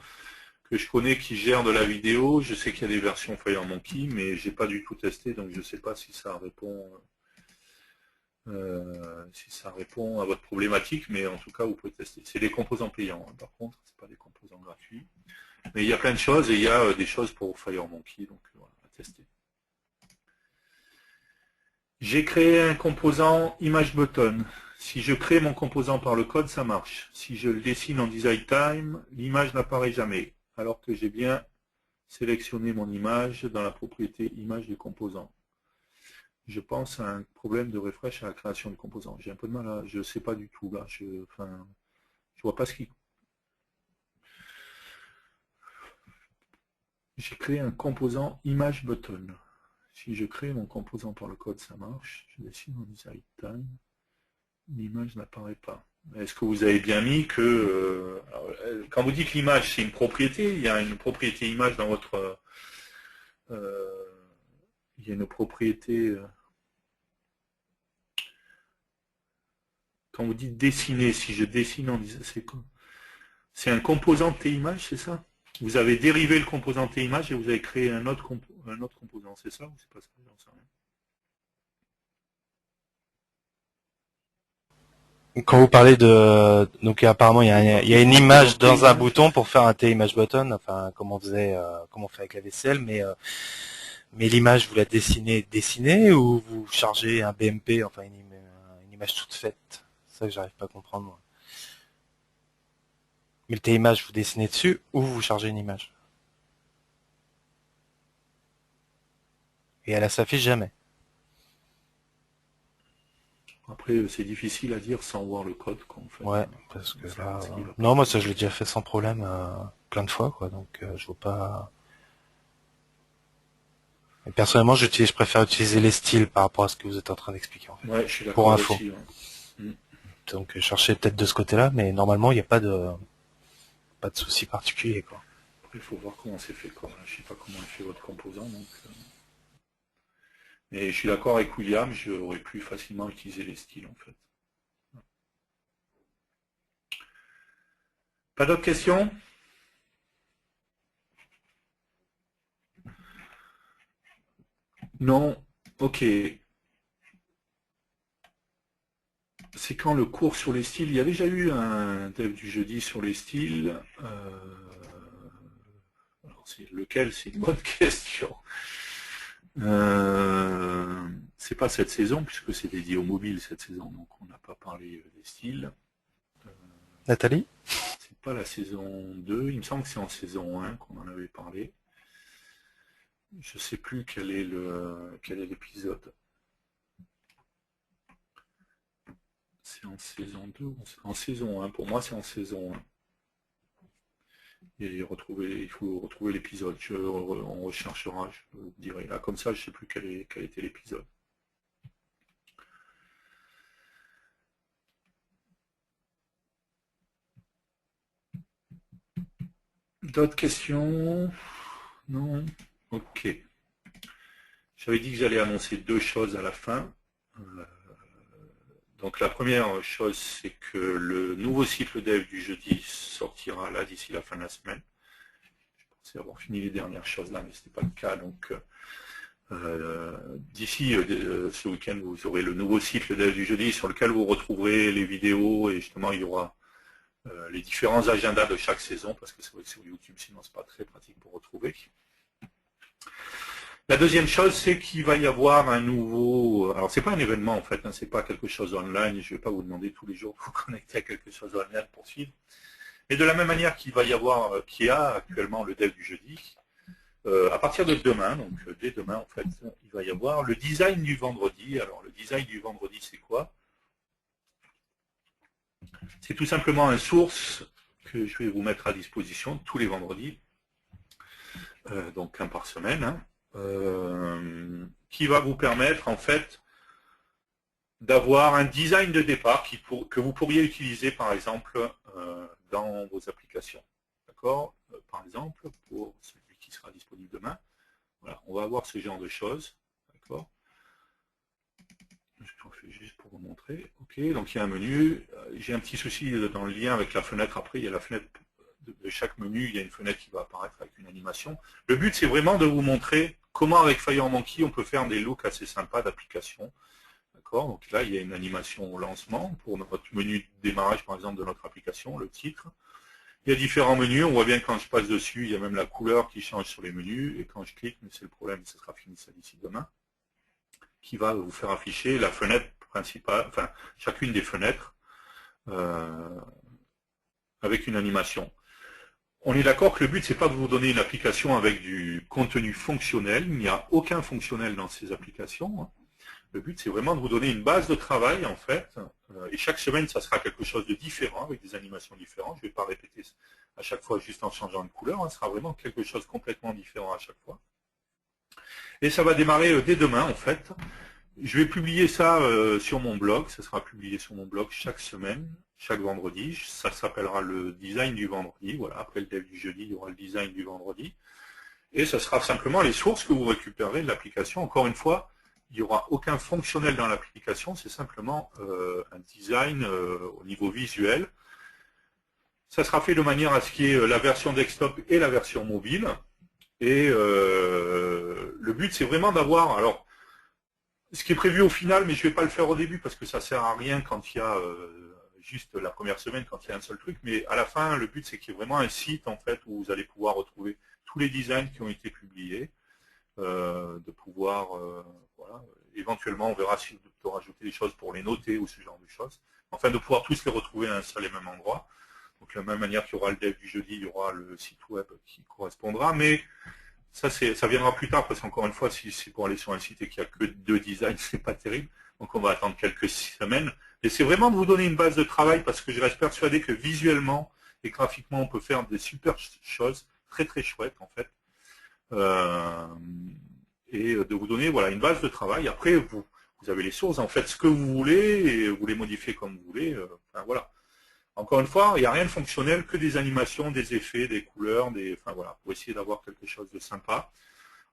S1: que je connais qui gèrent de la vidéo. Je sais qu'il y a des versions FireMonkey, mais j'ai pas du tout testé, donc je sais pas si ça répond à votre problématique, mais en tout cas vous pouvez tester. C'est des composants payants, hein, par contre, c'est pas des composants gratuits. Mais il y a plein de choses et il y a des choses pour FireMonkey, donc voilà, à tester. J'ai créé un composant ImageButton. Si je crée mon composant par le code, ça marche. Si je le dessine en design time, l'image n'apparaît jamais, alors que j'ai bien sélectionné mon image dans la propriété image du composant. Je pense à un problème de refresh à la création de composants. J'ai un peu de mal à... Je ne sais pas du tout là. Je vois pas ce qui... J'ai créé un composant ImageButton. Si je crée mon composant par le code, ça marche. Je dessine en design time. L'image n'apparaît pas. Est-ce que vous avez bien mis que... quand vous dites l'image, c'est une propriété, il y a une propriété image dans votre... il y a une propriété... quand vous dites dessiner, si je dessine en design, c'est quoi? C'est un composant T-image, c'est ça? Vous avez dérivé le composant T-image et vous avez créé un autre composant, c'est ça ou c'est pas ça? J'en sais rien.
S2: Quand vous parlez de... Donc apparemment il y a une image dans un bouton pour faire un T-image button, enfin comme on fait avec la VCL, mais l'image vous la dessinez ou vous chargez un BMP, enfin une image toute faite? C'est ça que j'arrive pas à comprendre moi. Mais le T-image vous dessinez dessus ou vous chargez une image? Et elle s'affiche jamais.
S1: Après, c'est difficile à dire sans voir le code, quoi, en fait.
S2: Ouais, parce que là... Non, moi ça je l'ai déjà fait sans problème plein de fois, quoi, donc je vois pas... Et personnellement, je préfère utiliser les styles par rapport à ce que vous êtes en train d'expliquer, en fait.
S1: Ouais, je suis d'accord
S2: Pour info.
S1: aussi. Ouais.
S2: Donc chercher peut-être de ce côté-là, mais normalement il n'y a pas de souci particulier, quoi.
S1: Après, il faut voir comment c'est fait, quoi. Je sais pas comment est fait votre composant, donc... Mais je suis d'accord avec William, j'aurais pu facilement utiliser les styles, en fait. Pas d'autres questions? Non? Ok. C'est quand le cours sur les styles? Il y avait déjà eu un dev du jeudi sur les styles. Alors, lequel? C'est une bonne question. C'est pas cette saison, puisque c'est dédié au mobile cette saison, donc on n'a pas parlé des styles.
S2: Nathalie?
S1: C'est pas la saison 2, il me semble que c'est en saison 1 qu'on en avait parlé. Je sais plus quel est l'épisode. C'est en saison 2 ou en saison 1? Pour moi, c'est en saison 1. Et il faut retrouver l'épisode. On recherchera, je vous dirai. Là, comme ça, je ne sais plus quel était l'épisode. D'autres questions? Non? Ok. J'avais dit que j'allais annoncer deux choses à la fin. Donc la première chose, c'est que le nouveau cycle dev du jeudi sortira là d'ici la fin de la semaine. Je pensais avoir fini les dernières choses là, mais ce n'était pas le cas. Donc d'ici ce week-end, vous aurez le nouveau cycle dev du jeudi sur lequel vous retrouverez les vidéos et justement il y aura les différents agendas de chaque saison, parce que c'est vrai que sur YouTube, sinon c'est pas très pratique pour retrouver. La deuxième chose, c'est qu'il va y avoir un nouveau... Alors, c'est pas un événement, en fait, hein, c'est pas quelque chose online. Je ne vais pas vous demander tous les jours de vous connecter à quelque chose online pour suivre. Mais de la même manière qu'il y a actuellement le dev du jeudi, À partir de demain, donc dès demain en fait, il va y avoir le design du vendredi. Alors le design du vendredi, c'est quoi? C'est tout simplement un source que je vais vous mettre à disposition tous les vendredis, donc un par semaine, hein, qui va vous permettre en fait d'avoir un design de départ que vous pourriez utiliser par exemple dans vos applications. D'accord? Par exemple, pour celui qui sera disponible demain, voilà, on va avoir ce genre de choses. D'accord? J'en fais juste pour vous montrer. Ok, donc il y a un menu. J'ai un petit souci dans le lien avec la fenêtre. Après, il y a la fenêtre de chaque menu, il y a une fenêtre qui va apparaître avec une animation. Le but, c'est vraiment de vous montrer comment avec FireMonkey, on peut faire des looks assez sympas d'application. D'accord? Donc là, il y a une animation au lancement pour notre menu de démarrage, par exemple, de notre application, le titre. Il y a différents menus. On voit bien que quand je passe dessus, il y a même la couleur qui change sur les menus. Et quand je clique, mais c'est le problème, ça sera fini ça d'ici demain, qui va vous faire afficher la fenêtre principale, enfin, chacune des fenêtres avec une animation. On est d'accord que le but, c'est pas de vous donner une application avec du contenu fonctionnel. Il n'y a aucun fonctionnel dans ces applications. Le but, c'est vraiment de vous donner une base de travail, en fait. Et chaque semaine, ça sera quelque chose de différent, avec des animations différentes. Je ne vais pas répéter à chaque fois juste en changeant de couleur. Ce sera vraiment quelque chose de complètement différent à chaque fois. Et ça va démarrer dès demain, en fait. Je vais publier ça sur mon blog. Ça sera publié sur mon blog chaque semaine, chaque vendredi. Ça s'appellera le design du vendredi. Voilà, après le dev du jeudi, il y aura le design du vendredi. Et ça sera simplement les sources que vous récupérez de l'application. Encore une fois, il n'y aura aucun fonctionnel dans l'application. C'est simplement un design au niveau visuel. Ça sera fait de manière à ce qu'il y ait la version desktop et la version mobile. Et le but, c'est vraiment d'avoir... Alors, ce qui est prévu au final, mais je ne vais pas le faire au début parce que ça ne sert à rien quand il y a juste la première semaine, quand il y a un seul truc. Mais à la fin, le but, c'est qu'il y ait vraiment un site en fait où vous allez pouvoir retrouver tous les designs qui ont été publiés, de pouvoir, voilà, éventuellement, on verra si on peut rajouter des choses pour les noter ou ce genre de choses. Enfin, de pouvoir tous les retrouver à un seul et même endroit. Donc, de la même manière qu'il y aura le dev du jeudi, il y aura le site web qui correspondra. Mais ça viendra plus tard, parce qu'encore une fois, si c'est pour aller sur un site et qu'il n'y a que 2 designs, c'est pas terrible. Donc on va attendre quelques semaines. Et c'est vraiment de vous donner une base de travail, parce que je reste persuadé que visuellement et graphiquement, on peut faire des super choses, très très chouettes en fait. Et de vous donner voilà, une base de travail. Après, vous avez les sources, en fait, ce que vous voulez, et vous les modifiez comme vous voulez. Enfin voilà. Encore une fois, il n'y a rien de fonctionnel, que des animations, des effets, des couleurs, enfin voilà, pour essayer d'avoir quelque chose de sympa.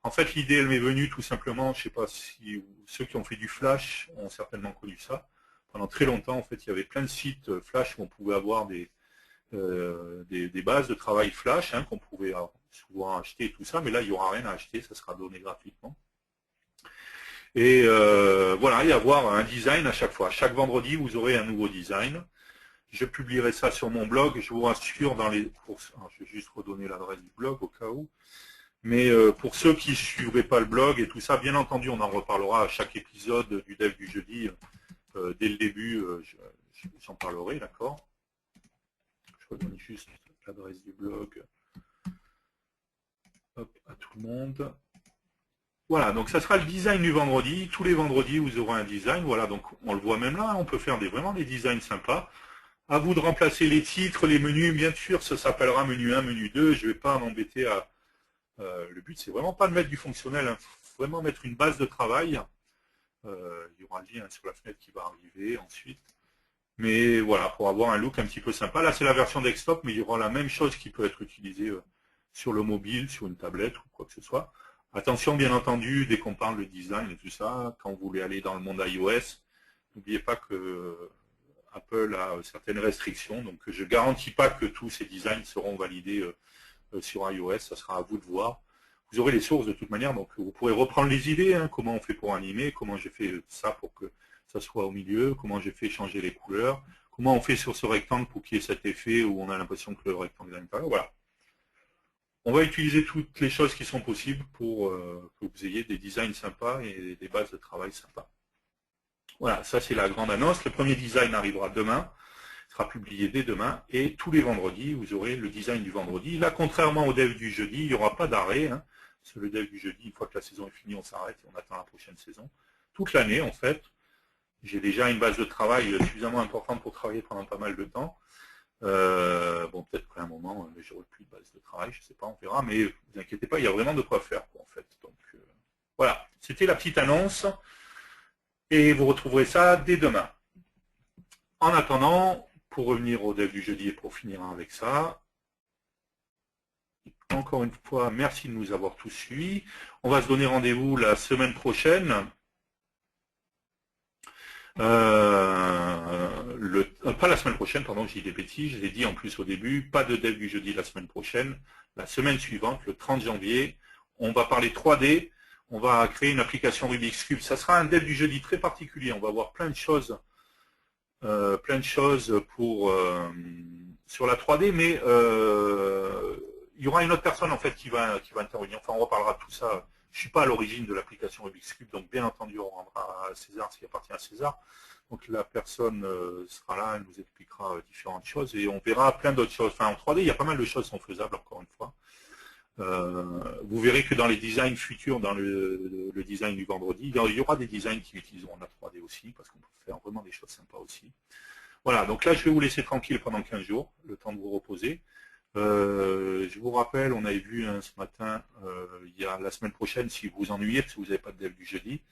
S1: En fait, l'idée, elle m'est venue tout simplement, je ne sais pas si ceux qui ont fait du Flash ont certainement connu ça. Pendant très longtemps, en fait, il y avait plein de sites Flash où on pouvait avoir des bases de travail Flash hein, qu'on pouvait souvent acheter et tout ça, mais là, il n'y aura rien à acheter, ça sera donné gratuitement. Et voilà, et avoir un design à chaque fois. Chaque vendredi, vous aurez un nouveau design. Je publierai ça sur mon blog, je vous rassure, je vais juste redonner l'adresse du blog au cas où. Mais pour ceux qui ne suivraient pas le blog et tout ça, bien entendu, on en reparlera à chaque épisode du dev du jeudi. Dès le début, j'en parlerai, d'accord? Je redonne juste l'adresse du blog hop, à tout le monde. Voilà, donc ça sera le design du vendredi. Tous les vendredis, vous aurez un design. Voilà, donc on le voit même là, on peut faire vraiment des designs sympas. À vous de remplacer les titres, les menus, bien sûr, ça s'appellera menu 1, menu 2. Je ne vais pas m'embêter à... le but, c'est vraiment pas de mettre du fonctionnel, il faut vraiment mettre une base de travail. Il y aura le lien sur la fenêtre qui va arriver ensuite. Mais voilà, pour avoir un look un petit peu sympa. Là, c'est la version desktop, mais il y aura la même chose qui peut être utilisée sur le mobile, sur une tablette ou quoi que ce soit. Attention, bien entendu, dès qu'on parle de design et tout ça, quand vous voulez aller dans le monde iOS, n'oubliez pas que... Apple a certaines restrictions, donc je ne garantis pas que tous ces designs seront validés sur iOS, ça sera à vous de voir. Vous aurez les sources de toute manière, donc vous pourrez reprendre les idées, hein, comment on fait pour animer, comment j'ai fait ça pour que ça soit au milieu, comment j'ai fait changer les couleurs, comment on fait sur ce rectangle pour qu'il y ait cet effet où on a l'impression que le rectangle est à l'intérieur, voilà. On va utiliser toutes les choses qui sont possibles pour que vous ayez des designs sympas et des bases de travail sympas. Voilà, ça c'est la grande annonce. Le premier design arrivera demain, sera publié dès demain, et tous les vendredis, vous aurez le design du vendredi. Là, contrairement au dev du jeudi, il n'y aura pas d'arrêt. Hein. C'est le dev du jeudi. Une fois que la saison est finie, on s'arrête et on attend la prochaine saison. Toute l'année, en fait. J'ai déjà une base de travail suffisamment importante pour travailler pendant pas mal de temps. Bon, peut-être qu'à un moment, j'aurai plus de base de travail, je sais pas, on verra. Mais vous inquiétez pas, il y a vraiment de quoi faire, quoi, en fait. Donc, voilà. C'était la petite annonce. Et vous retrouverez ça dès demain. En attendant, pour revenir au dev du jeudi et pour finir avec ça, encore une fois, merci de nous avoir tous suivis. On va se donner rendez-vous la semaine prochaine. Pas la semaine prochaine, pardon, j'ai dit des bêtises, je l'ai dit en plus au début, pas de dev du jeudi la semaine prochaine. La semaine suivante, le 30 janvier, on va parler 3D, on va créer une application Rubik's Cube. Ça sera un dev du jeudi très particulier, on va voir plein de choses pour sur la 3D, mais il y aura une autre personne en fait qui va intervenir. Enfin, on reparlera de tout ça. Je suis pas à l'origine de l'application Rubik's Cube, donc bien entendu, on rendra à César ce qui appartient à César. Donc la personne sera là, elle nous expliquera différentes choses et on verra plein d'autres choses. Enfin, en 3D, il y a pas mal de choses qui sont faisables, encore une fois. Vous verrez que dans les designs futurs, dans le design du vendredi, il y aura des designs qui utiliseront la 3D aussi, parce qu'on peut faire vraiment des choses sympas aussi. Voilà, donc là, je vais vous laisser tranquille pendant 15 jours, le temps de vous reposer. Je vous rappelle, on avait vu ce matin, il y a la semaine prochaine, si vous vous ennuyez, parce que vous n'avez pas de dev du jeudi,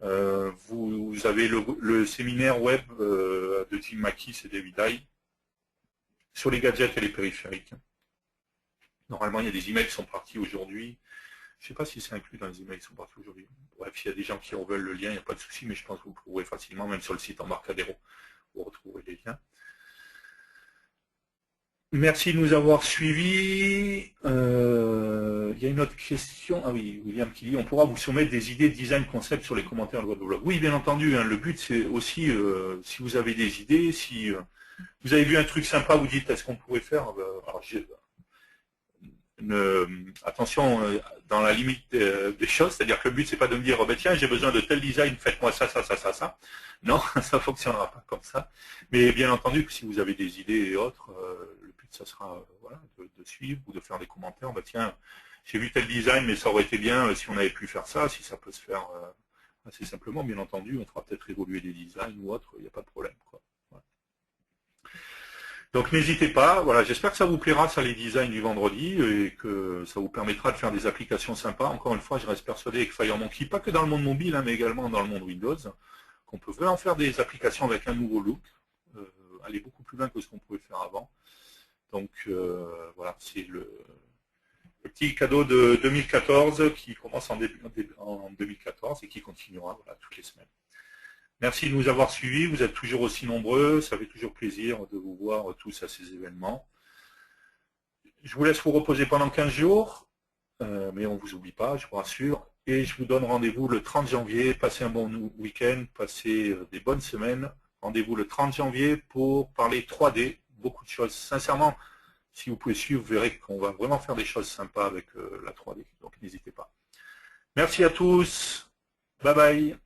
S1: vous avez le séminaire web de Jim Mackis et David Dye sur les gadgets et les périphériques. Normalement, il y a des emails qui sont partis aujourd'hui. Je ne sais pas si c'est inclus dans les emails qui sont partis aujourd'hui. Bref, il y a des gens qui en veulent le lien, il n'y a pas de souci, mais je pense que vous le trouverez facilement, même sur le site Embarcadero, vous retrouverez les liens. Merci de nous avoir suivis. Il y a une autre question. Ah oui, William qui dit, on pourra vous soumettre des idées de design concept sur les commentaires de votre blog. Oui, bien entendu, hein, le but c'est aussi, si vous avez des idées, si vous avez vu un truc sympa, vous dites, est-ce qu'on pourrait faire alors, attention, dans la limite des choses, c'est-à-dire que le but c'est pas de me dire, oh, ben, tiens, j'ai besoin de tel design, faites-moi ça, ça, ça, ça, ça. Non, ça ne fonctionnera pas comme ça. Mais bien entendu que si vous avez des idées et autres, le but ça sera voilà, de suivre ou de faire des commentaires. Bah, tiens, j'ai vu tel design, mais ça aurait été bien si on avait pu faire ça, si ça peut se faire assez simplement, bien entendu, on fera peut-être évoluer des designs ou autre, il n'y a pas de problème, quoi. Voilà. Donc n'hésitez pas, voilà, j'espère que ça vous plaira, ça, les designs du vendredi, et que ça vous permettra de faire des applications sympas. Encore une fois, je reste persuadé avec FireMonkey, pas que dans le monde mobile, hein, mais également dans le monde Windows, qu'on peut vraiment faire des applications avec un nouveau look, aller beaucoup plus loin que ce qu'on pouvait faire avant. Donc voilà, c'est le petit cadeau de 2014 qui commence en 2014 et qui continuera voilà, toutes les semaines. Merci de nous avoir suivis, vous êtes toujours aussi nombreux, ça fait toujours plaisir de vous voir tous à ces événements. Je vous laisse vous reposer pendant 15 jours, mais on ne vous oublie pas, je vous rassure. Et je vous donne rendez-vous le 30 janvier. Passez un bon week-end, passez des bonnes semaines. Rendez-vous le 30 janvier pour parler 3D, beaucoup de choses. Sincèrement, si vous pouvez suivre, vous verrez qu'on va vraiment faire des choses sympas avec la 3D. Donc n'hésitez pas. Merci à tous. Bye bye.